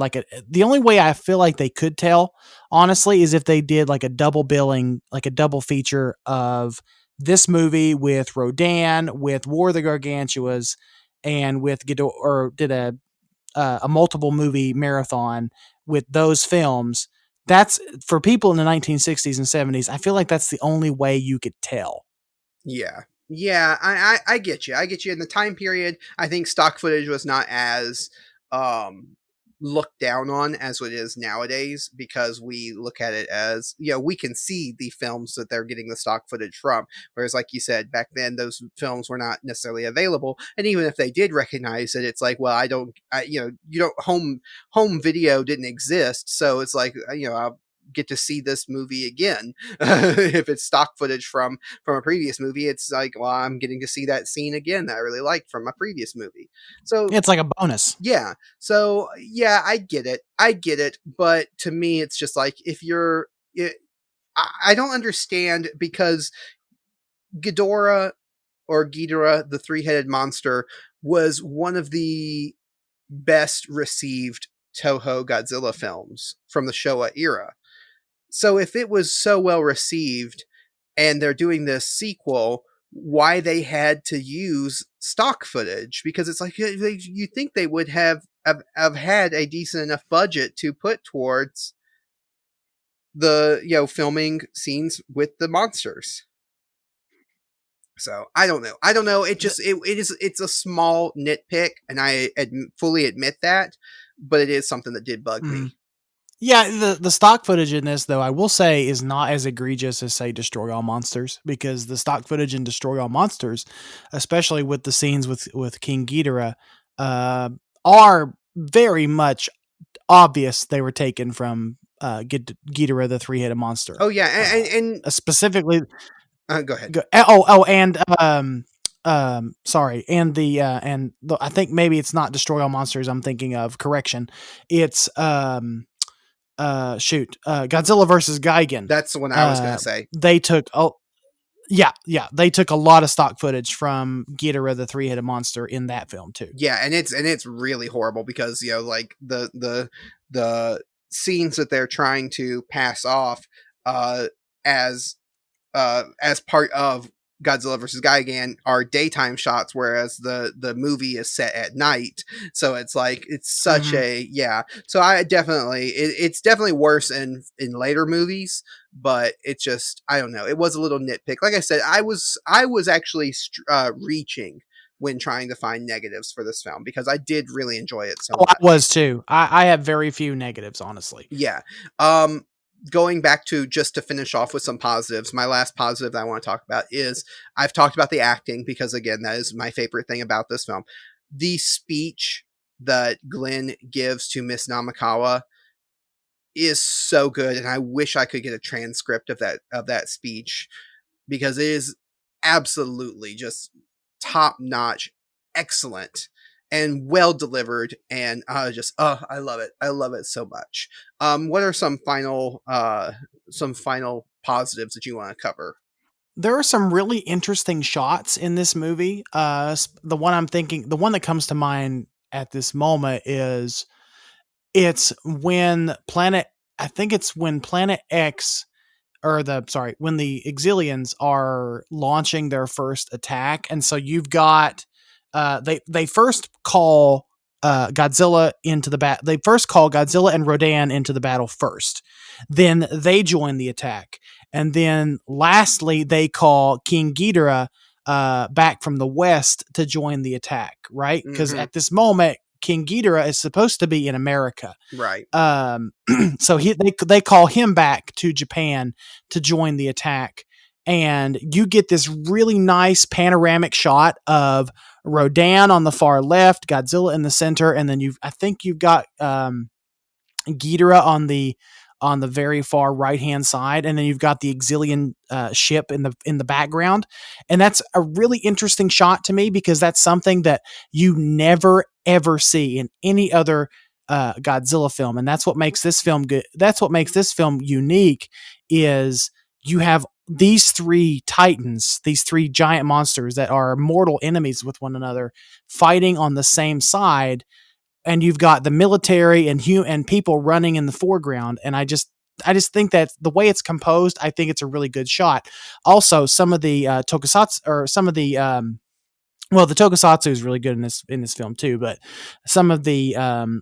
the only way I feel like they could tell, honestly, is if they did like a double billing, like a double feature of this movie with Rodan, with War of the Gargantuas, and with Ghidorah, or did a multiple movie marathon with those films. That's for people in the 1960s and 70s. I feel like that's the only way you could tell. Yeah. Yeah, I get you. I get you. In the time period, I think stock footage was not as looked down on as it is nowadays, because we look at it as, we can see the films that they're getting the stock footage from. Whereas, like you said, back then, those films were not necessarily available. And even if they did recognize it, it's like, well, home video didn't exist. So it's like, I'll get to see this movie again. If it's stock footage from a previous movie, it's like, well, I'm getting to see that scene again that I really liked from a previous movie. So it's like a bonus. Yeah. So yeah, I get it. But to me, it's just like, I don't understand, because Ghidorah, the three-headed monster, was one of the best received Toho Godzilla films from the Showa era. So if it was so well received and they're doing this sequel, why they had to use stock footage? Because it's like you think they would have had a decent enough budget to put towards the filming scenes with the monsters. So I don't know. It's a small nitpick, and I fully admit that, but it is something that did bug me. Yeah, the stock footage in this, though, I will say, is not as egregious as, say, Destroy All Monsters, because the stock footage in Destroy All Monsters, especially with the scenes with King Ghidorah, are very much obvious they were taken from Ghidorah, the three-headed monster. Oh yeah, and specifically, go ahead. Sorry, and I think maybe it's not Destroy All Monsters I'm thinking of. Correction, it's Godzilla versus Gigan. That's the one I was going to say. They took they took a lot of stock footage from Ghidorah, the three-headed monster, in that film too. Yeah, and it's really horrible because like the scenes that they're trying to pass off as part of Godzilla versus Gigan are daytime shots, whereas the movie is set at night. So it's like it's such a So it's definitely worse in later movies, but it's just I don't know. It was a little nitpick. Like I said, I was actually reaching when trying to find negatives for this film because I did really enjoy it so much. I was too. I have very few negatives, honestly. Yeah. Going back to just to finish off with some positives, my last positive that I want to talk about is I've talked about the acting because, again, that is my favorite thing about this film. The speech that Glenn gives to Miss Namakawa is so good, and I wish I could get a transcript of that speech because it is absolutely just top-notch, excellent, and well delivered, and I love it. I love it so much. What are some final positives that you want to cover? There are some really interesting shots in this movie. The one that comes to mind at this moment is when Planet X, when the Exilians are launching their first attack, and so you've got they first call Godzilla into the battle. They first call Godzilla and Rodan into the battle first. Then they join the attack, and then lastly they call King Ghidorah back from the west to join the attack. Right? Because at this moment, King Ghidorah is supposed to be in America. Right. So they call him back to Japan to join the attack. And you get this really nice panoramic shot of Rodan on the far left, Godzilla in the center, and then you've got Ghidorah on the very far right hand side, and then you've got the Exilian ship in the background. And that's a really interesting shot to me because that's something that you never ever see in any other Godzilla film, and that's what makes this film good. That's what makes this film unique. Is you have these three titans, these three giant monsters that are mortal enemies with one another, fighting on the same side, and you've got the military and people running in the foreground. And I just think that the way it's composed, I think it's a really good shot. Also, some of the tokusatsu, or some of the the tokusatsu is really good in this film too, but some of the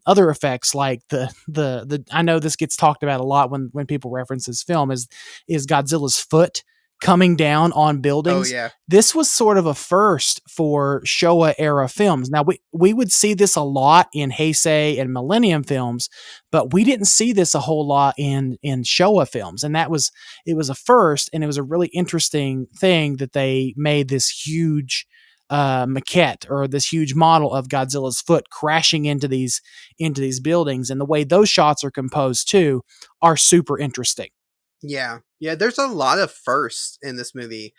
other effects, like the I know this gets talked about a lot when people reference this film, is Godzilla's foot coming down on buildings. Oh yeah. This was sort of a first for Showa era films. Now we would see this a lot in Heisei and Millennium films, but we didn't see this a whole lot in Showa films. And it was a first, and it was a really interesting thing that they made this huge maquette, or this huge model of Godzilla's foot crashing into these buildings. And the way those shots are composed too are super interesting. Yeah. There's a lot of firsts in this movie.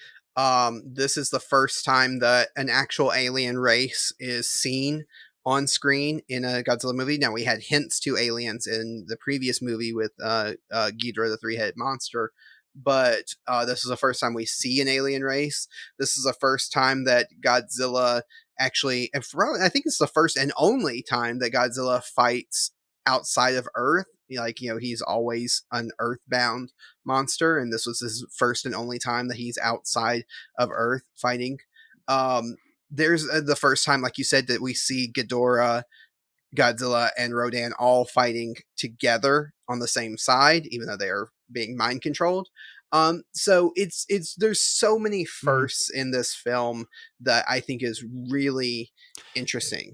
This is the first time that an actual alien race is seen on screen in a Godzilla movie. Now, we had hints to aliens in the previous movie with Ghidorah, the three-headed monster, but this is the first time we see an alien race. This is the first time that Godzilla I think it's the first and only time that Godzilla fights outside of Earth. like, he's always an earthbound monster, and this was his first and only time that he's outside of Earth fighting. There's the first time, like you said, that we see Ghidorah, Godzilla, and Rodan all fighting together on the same side, even though they are being mind controlled. So it's there's so many firsts in this film that I think is really interesting.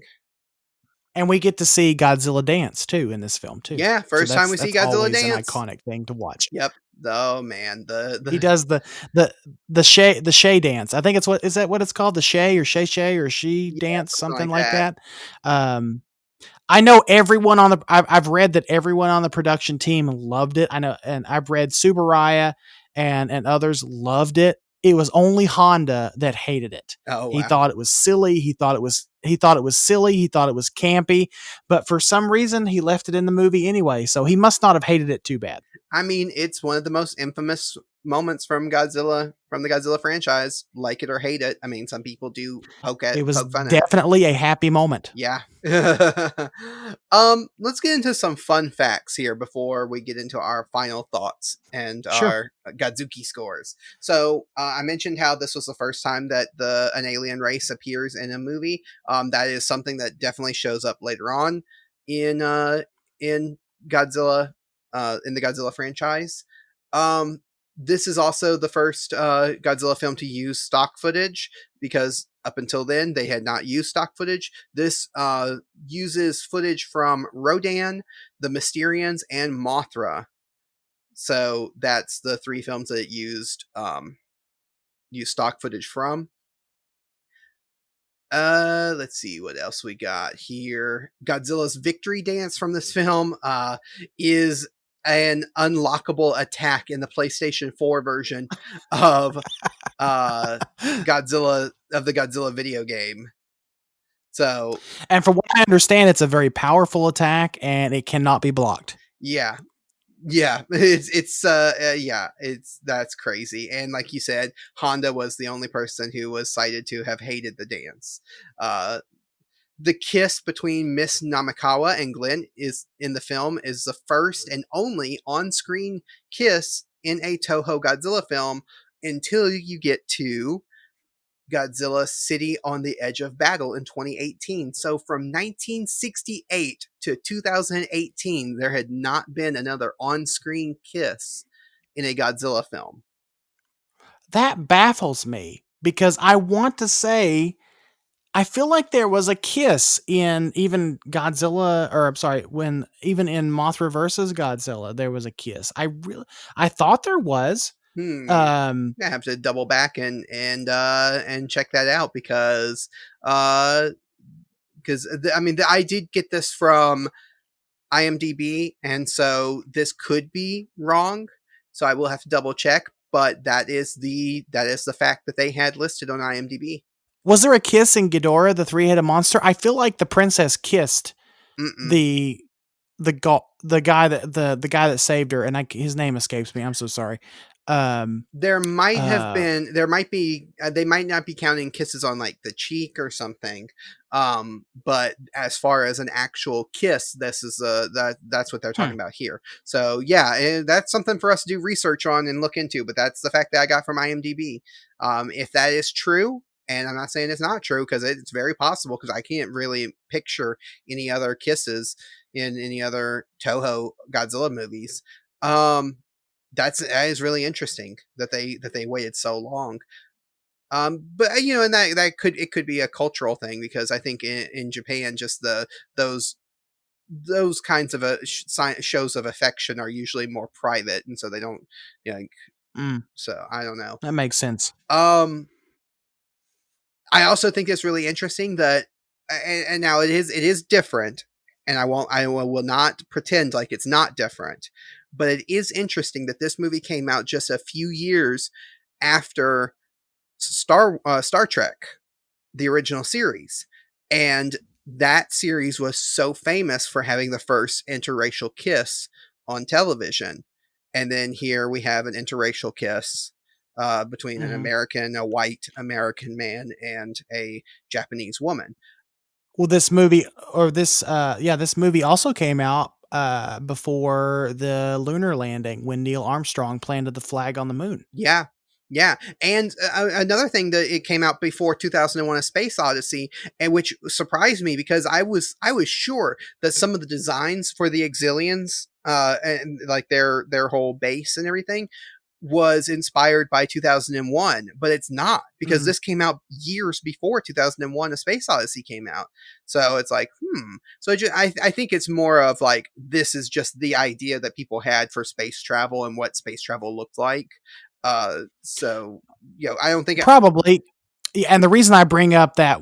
And we get to see Godzilla dance too in this film too. Yeah, So first time we see that's Godzilla always an dance. iconic thing to watch. Yep. Oh man, He does the Shay dance. I think it's what is that what it's called? The Shay or Shay or she dance, something like that. I know everyone on the I've read that everyone on the production team loved it. I know, and I've read Subaraya and others loved it. It was only Honda that hated it. Oh, He wow. thought it was silly. He thought it was silly. He thought it was campy. But for some reason, he left it in the movie anyway. So he must not have hated it too bad. I mean, it's one of the most infamous moments from Godzilla, from the Godzilla franchise. Like it or hate it. I mean, some people do poke It was fun at it. definitely a happy moment. Yeah. Let's get into some fun facts here before we get into our final thoughts and our Godzuki scores. So I mentioned how this was the first time that an alien race appears in a movie. That is something that definitely shows up later on in Godzilla, in the Godzilla franchise. This is also the first Godzilla film to use stock footage, because up until then they had not used stock footage. This uses footage from Rodan, the Mysterians, and Mothra. So that's the 3 films that it used stock footage from. Let's see what else we got here. Godzilla's victory dance from this film is an unlockable attack in the PlayStation 4 version of Godzilla, of the Godzilla video game. So, and from what I understand, it's a very powerful attack and it cannot be blocked. Yeah, that's crazy. And like you said, Honda was the only person who was cited to have hated the dance. The kiss between Miss Namikawa and Glenn is in the film is the first and only on-screen kiss in a Toho Godzilla film until you get to Godzilla City on the Edge of Battle in 2018. So from 1968 to 2018, there had not been another on-screen kiss in a Godzilla film. That baffles me, because I want to say, I feel like there was a kiss in even Godzilla, or I'm sorry, even in Mothra versus Godzilla, there was a kiss. I thought there was. I have to double back and check that out, because I did get this from IMDb, and so this could be wrong. So I will have to double check, but that is the fact that they had listed on IMDb. Was there a kiss in Ghidorah, the 3-headed monster? I feel like the princess kissed the guy that saved her, and his name escapes me. I'm so sorry. There might have been, they might not be counting kisses on like the cheek or something. But as far as an actual kiss, this is that's what they're talking about here. So yeah, that's something for us to do research on and look into, but that's the fact that I got from IMDb. If that is true, and I'm not saying it's not true, because it's very possible, because I can't really picture any other kisses in any other Toho Godzilla movies. That is really interesting that they waited so long. But and that could be a cultural thing, because I think in Japan, just those kinds of shows of affection are usually more private, and so they don't, so I don't know. That makes sense. I also think it's really interesting that, and now it is different, and I will not pretend like it's not different, but it is interesting that this movie came out just a few years after Star Trek, the original series, and that series was so famous for having the first interracial kiss on television, and then here we have an interracial kiss between a white American man and a Japanese woman. Well, this movie also came out before the lunar landing when Neil Armstrong planted the flag on the moon. Yeah. Yeah. And another thing that it came out before 2001 A Space Odyssey, and which surprised me because I was sure that some of the designs for the Exilians and like their whole base and everything was inspired by 2001, but it's not, because this came out years before 2001 A Space Odyssey came out. So it's like, so I think it's more of like, this is just the idea that people had for space travel and what space travel looked like. So, I don't think Probably. And the reason I bring up that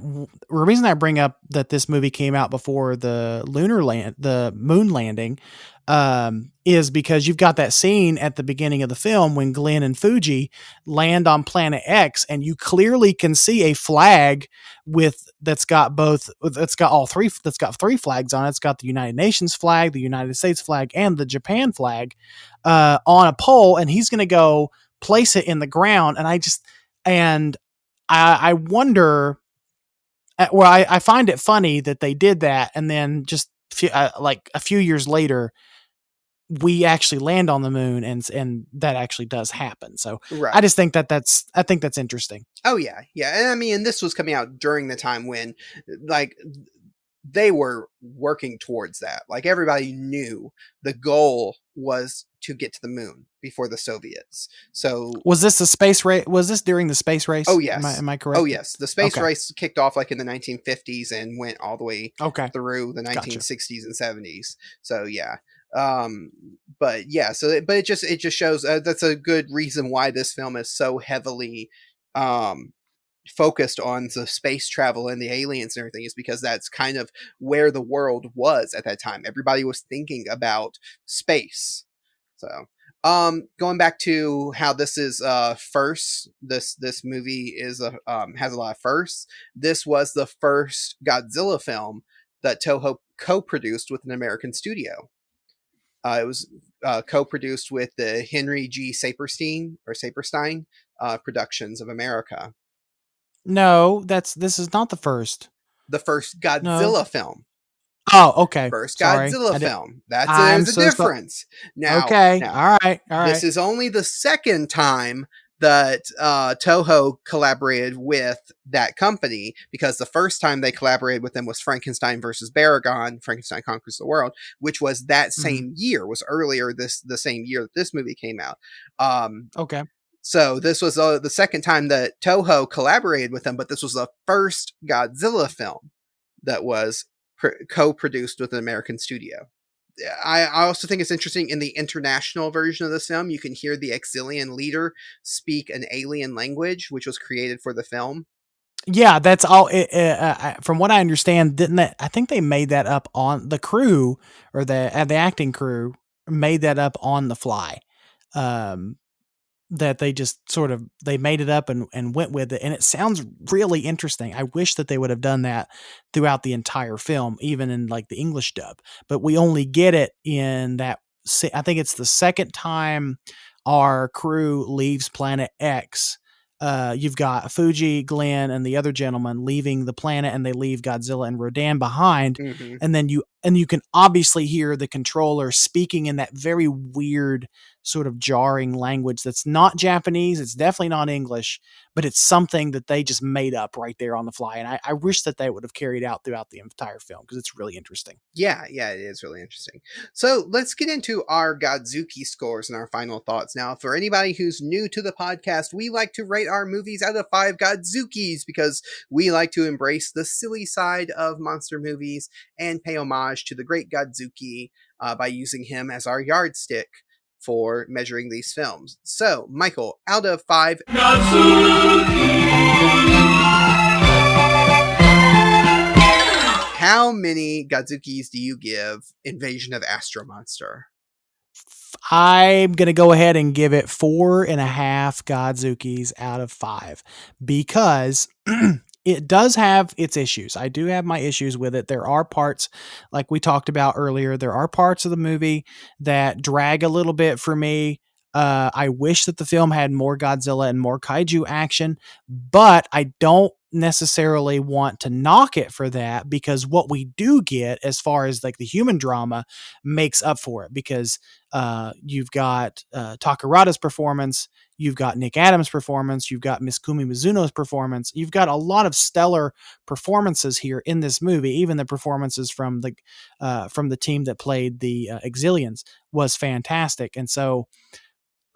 this movie came out before the moon landing, is because you've got that scene at the beginning of the film when Glenn and Fuji land on Planet X, and you clearly can see a flag that's got three flags on it. It's got the United Nations flag, the United States flag, and the Japan flag, on a pole, and he's going to go place it in the ground. And I wonder, I find it funny that they did that, and then just like a few years later, we actually land on the moon, and that actually does happen. So right. I just think that's interesting. Oh yeah, yeah, and I mean, and this was coming out during the time when, like, they were working towards that. Like, everybody knew the goal was to get to the moon before the Soviets. So was this the space race? Was this during the space race? Oh yes. Am I correct? Oh yes. The space race kicked off like in the 1950s and went all the way through the 1960s and 70s. So yeah. But yeah, but it just shows that's a good reason why this film is so heavily focused on the space travel and the aliens and everything, is because that's kind of where the world was at that time. Everybody was thinking about space. So going back to how this is first, this movie is has a lot of firsts. This was the first Godzilla film that Toho co-produced with an American studio. It was co-produced with the Henry G. Saperstein Productions of America. No, this is not the first. The first Godzilla film. Oh, okay. First Godzilla film. There's a difference. Now, all right. This is only the second time that Toho collaborated with that company, because the first time they collaborated with them was Frankenstein versus Baragon, Frankenstein Conquers the World, which was that same year, was earlier the same year that this movie came out. Okay. So this was the second time that Toho collaborated with them, but this was the first Godzilla film that was co-produced with an American studio. I also think it's interesting, in the international version of this film, you can hear the Exilian leader speak an alien language, which was created for the film. Yeah, that's all. From what I understand, I think they made that up on the crew, or the acting crew made that up on the fly. That they just they made it up and went with it. And it sounds really interesting. I wish that they would have done that throughout the entire film, even in like the English dub, but we only get it in that. I think it's the second time our crew leaves Planet X. You've got Fuji, Glenn, and the other gentleman leaving the planet, and they leave Godzilla and Rodan behind. And then you can obviously hear the controller speaking in that very weird, sort of jarring language that's not Japanese. It's definitely not English, but it's something that they just made up right there on the fly. And I wish that they would have carried out throughout the entire film, because it's really interesting. Yeah, it is really interesting. So let's get into our Godzuki scores and our final thoughts. Now, for anybody who's new to the podcast, we like to rate our movies out of 5 Godzukis, because we like to embrace the silly side of monster movies and pay homage to the great Godzuki by using him as our yardstick for measuring these films. So, Michael, out of 5 how many Godzukis do you give Invasion of Astro-Monster? I'm going to go ahead and give it 4.5 Godzukis out of 5, because it does have its issues. I do have my issues with it. There are parts, like we talked about earlier, there are parts of the movie that drag a little bit for me. I wish that the film had more Godzilla and more kaiju action, but I don't necessarily want to knock it for that, because what we do get as far as like the human drama makes up for it, because you've got Takarada's performance, you've got Nick Adams' performance, you've got Miss Kumi Mizuno's performance, you've got a lot of stellar performances here in this movie. Even the performances from the team that played the Exilians was fantastic. And so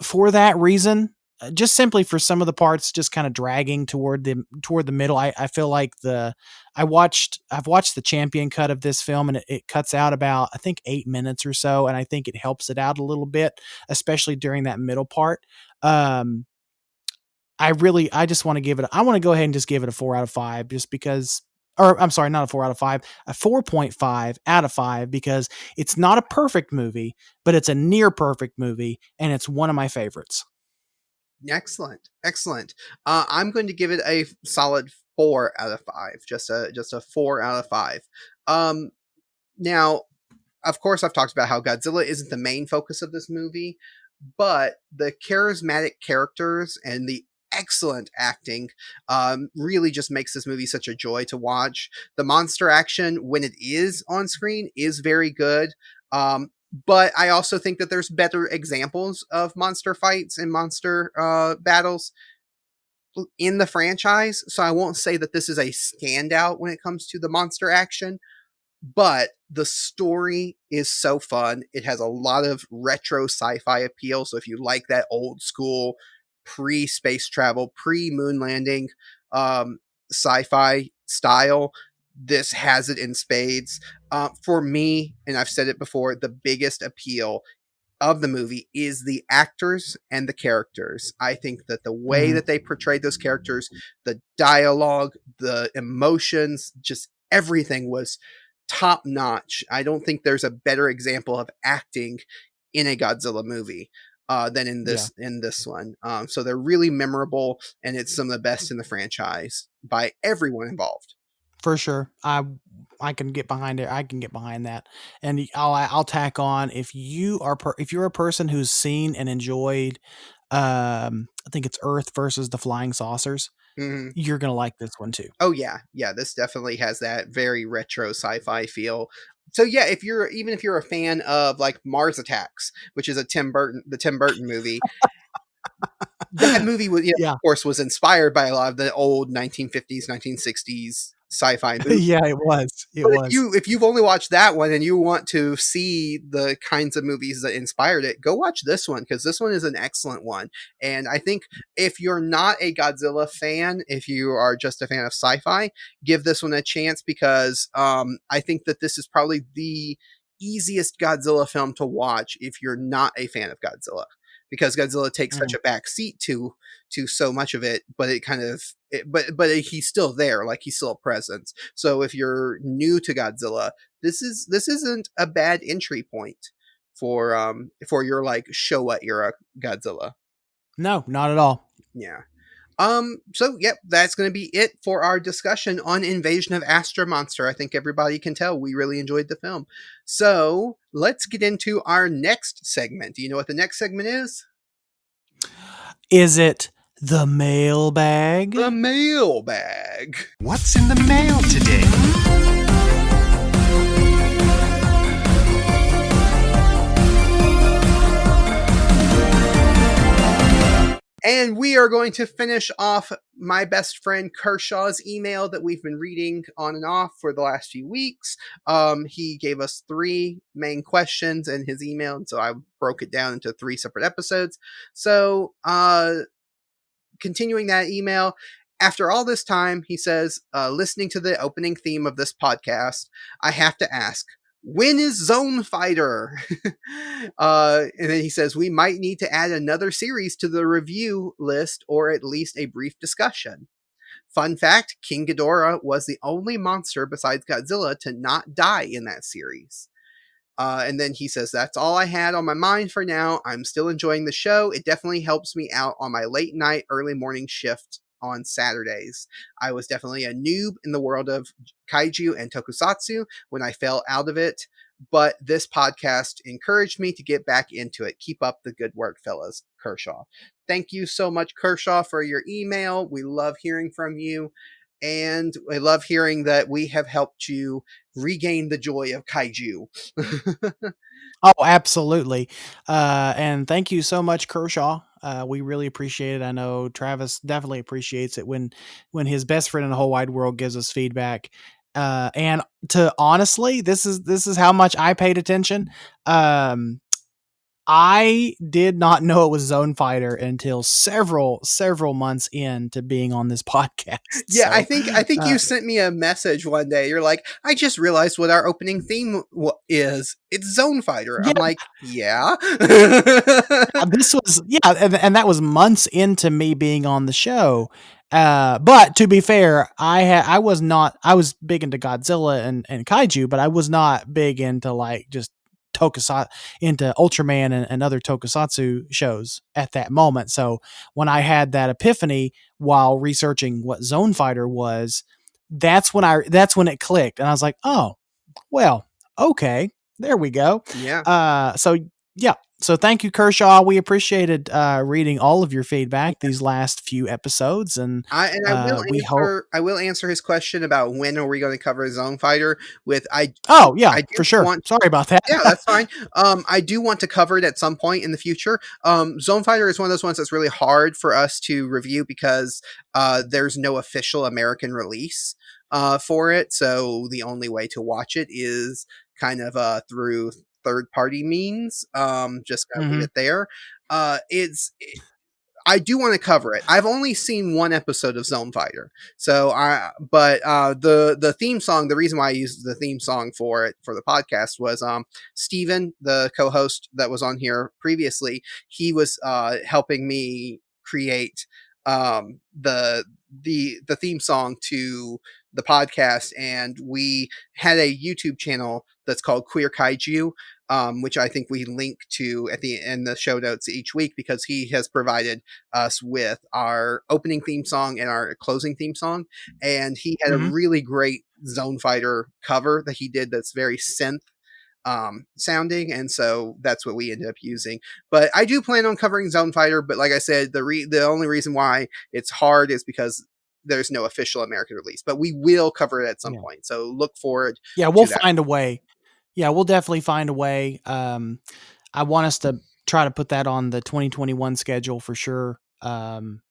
for that reason, just simply for some of the parts just kind of dragging toward the middle, I feel like I've watched the champion cut of this film, and it cuts out about, I think, 8 minutes or so, and I think it helps it out a little bit, especially during that middle part. um I just want to I want to go ahead and just give it a 4 out of 5, just because, or I'm sorry, not a 4 out of 5, a 4.5 out of 5, because it's not a perfect movie, but it's a near perfect movie, and it's one of my favorites. Excellent. Excellent. I'm going to give it a solid 4 out of 5. Just a 4 out of 5. Now, of course, I've talked about how Godzilla isn't the main focus of this movie, but the charismatic characters and the excellent acting really just makes this movie such a joy to watch. The monster action, when it is on screen, is very good. But I also think that there's better examples of monster fights and monster battles in the franchise. So I won't say that this is a standout when it comes to the monster action, but the story is so fun. It has a lot of retro sci-fi appeal. So if you like that old school pre-space travel, pre-moon landing sci-fi style, this has it in spades. For me, and I've said it before, the biggest appeal of the movie is the actors and the characters. I think that the way that they portrayed those characters, the dialogue, the emotions, just everything was top notch. I don't think there's a better example of acting in a Godzilla movie than in this one. So they're really memorable, and it's some of the best in the franchise by everyone involved. For sure. I can get behind it. I can get behind that. And I'll tack on, if you're a person who's seen and enjoyed I think it's Earth versus the Flying Saucers, you're going to like this one too. Oh yeah. Yeah, this definitely has that very retro sci-fi feel. So yeah, if you're a fan of like Mars Attacks, which is the Tim Burton movie, that movie was, Yeah. of course, was inspired by a lot of the old 1950s, 1960s sci-fi movies. Yeah, it was. If you've only watched that one and you want to see the kinds of movies that inspired it, go watch this one, because this one is an excellent one. And I think if you're not a Godzilla fan, if you are just a fan of sci-fi, give this one a chance, because I think that this is probably the easiest Godzilla film to watch if you're not a fan of Godzilla, because Godzilla takes such a back seat to so much of it, but it kind of but he's still there, like he's still a presence. So if you're new to Godzilla, this isn't a bad entry point for your like Showa era Godzilla. No, not at all. Yeah. So yep, that's going to be it for our discussion on Invasion of Astro-Monster. I think everybody can tell we really enjoyed the film. So let's get into our next segment. Do you know what the next segment is? Is it the mailbag? The mailbag. What's in the mail today? And we are going to finish off my best friend Kershaw's email that we've been reading on and off for the last few weeks. He gave us 3 main questions in his email, and so I broke it down into 3 separate episodes. So, continuing that email, after all this time, he says, listening to the opening theme of this podcast, I have to ask, when is Zone Fighter? And then he says, we might need to add another series to the review list, or at least a brief discussion. Fun fact, King Ghidorah was the only monster besides Godzilla to not die in that series. And then he says, that's all I had on my mind for now. I'm still enjoying the show. It definitely helps me out on my late night, early morning shift on Saturdays. I was definitely a noob in the world of kaiju and tokusatsu when I fell out of it, but this podcast encouraged me to get back into it. Keep up the good work, fellas. Kershaw. Thank you so much, Kershaw, for your email. We love hearing from you. and I love hearing that we have helped you regain the joy of kaiju. Oh, absolutely. And thank you so much, Kershaw. We really appreciate it. I know Travis definitely appreciates it when his best friend in the whole wide world gives us feedback. And to honestly, this is how much I paid attention. I did not know it was Zone Fighter until several months into being on this podcast. Yeah, So, I think you sent me a message one day. You're like, I just realized what our opening theme is. It's Zone Fighter. I'm yeah, like, yeah. this was and that was months into me being on the show. But to be fair, I was big into Godzilla and Kaiju, but I was not big into like just tokusatsu into Ultraman and other tokusatsu shows at that moment. So when I had that epiphany while researching what Zone Fighter was, that's when it clicked, and I was like, oh, well, okay, there we go. Yeah. So yeah. So thank you, Kershaw. We appreciated reading all of your feedback these last few episodes, and I will answer his question about when are we going to cover Zone Fighter with Oh yeah, I do for sure. want Sorry about that. Yeah, that's fine. I do want to cover it at some point in the future. Zone Fighter is one of those ones that's really hard for us to review because there's no official American release for it. So the only way to watch it is kind of through third party means. Just gotta leave Mhm. it there. I do want to cover it. I've only seen one episode of Zone Fighter, the theme song. The reason why I used the theme song for it for the podcast was Steven, the co-host that was on here previously. He was helping me create the theme song to the podcast, and we had a YouTube channel that's called Queer Kaiju, which I think we link to at the end the show notes each week because he has provided us with our opening theme song and our closing theme song. And he had a Mhm. really great Zone Fighter cover that he did that's very synth sounding, and so that's what we ended up using. But I do plan on covering Zone Fighter, but like I said, the only reason why it's hard is because there's no official American release, but we will cover it at some Yeah. point. So look forward Yeah, to we'll that. find a way. Yeah, we'll definitely find a way. I want us to try to put that on the 2021 schedule for sure.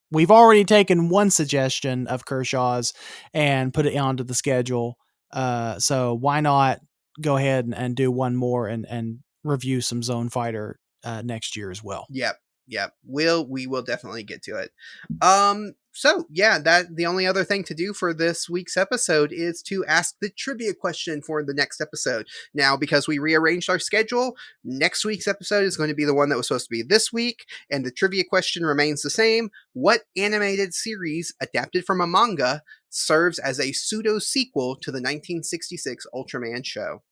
We've already taken one suggestion of Kershaw's and put it onto the schedule. So why not go ahead and do one more and review some Zone Fighter next year as well. Yep. We will definitely get to it. So yeah, that the only other thing to do for this week's episode is to ask the trivia question for the next episode. Now, because we rearranged our schedule, next week's episode is going to be the one that was supposed to be this week, and the trivia question remains the same. What animated series adapted from a manga serves as a pseudo sequel to the 1966 Ultraman show?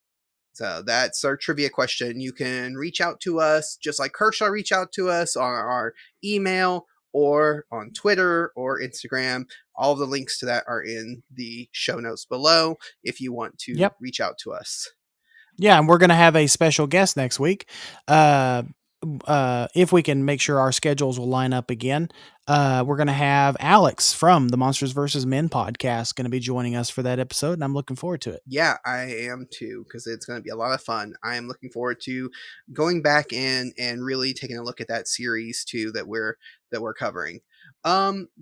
So that's our trivia question. You can reach out to us just like Kershaw reach out to us on our email or on Twitter or Instagram. All of the links to that are in the show notes below if you want to reach out to us. Yeah, and we're going to have a special guest next week. If we can make sure our schedules will line up again, we're going to have Alex from the Monsters vs. Men podcast going to be joining us for that episode, and I'm looking forward to it. Yeah, I am too, because it's going to be a lot of fun. I am looking forward to going back in and really taking a look at that series too that we're covering.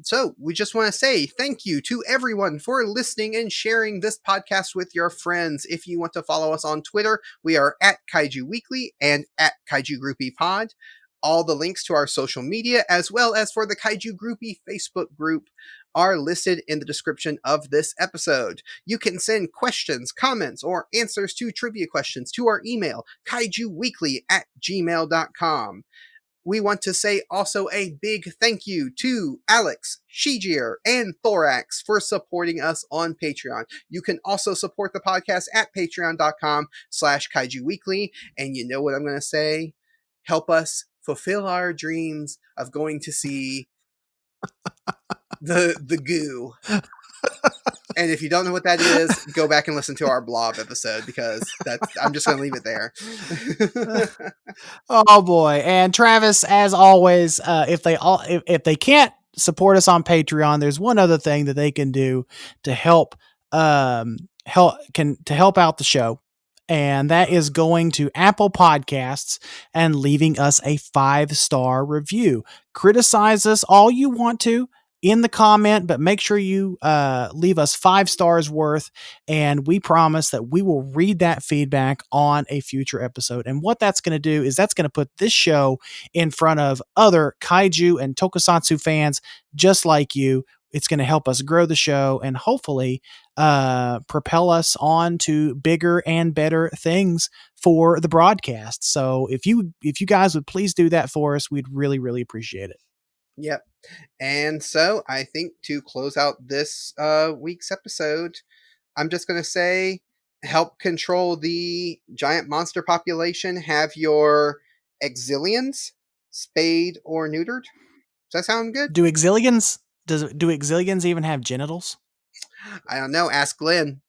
So we just want to say thank you to everyone for listening and sharing this podcast with your friends. If you want to follow us on Twitter, we are at Kaiju Weekly and at Kaiju Groupie Pod. All the links to our social media, as well as for the Kaiju Groupie Facebook group, are listed in the description of this episode. You can send questions, comments, or answers to trivia questions to our email, kaijuweekly@gmail.com. We want to say also a big thank you to Alex, Shijir, and Thorax for supporting us on Patreon. You can also support the podcast at patreon.com/kaijuweekly. And you know what I'm going to say? Help us fulfill our dreams of going to see the goo. And if you don't know what that is, go back and listen to our blob episode, because I'm just going to leave it there. Oh boy. And Travis, as always, if they can't support us on Patreon, there's one other thing that they can do to help help out the show. And that is going to Apple Podcasts and leaving us a 5-star review. Criticize us all you want to in the comment, but make sure you leave us 5 stars worth, and we promise that we will read that feedback on a future episode. And what that's going to do is that's going to put this show in front of other kaiju and tokusatsu fans just like you. It's going to help us grow the show and hopefully propel us on to bigger and better things for the broadcast. So if you guys would please do that for us, we'd really, really appreciate it. Yep. And so I think to close out this week's episode, I'm just going to say, help control the giant monster population. Have your exilians spayed or neutered. Does that sound good? Do exilians even have genitals? I don't know. Ask Glenn.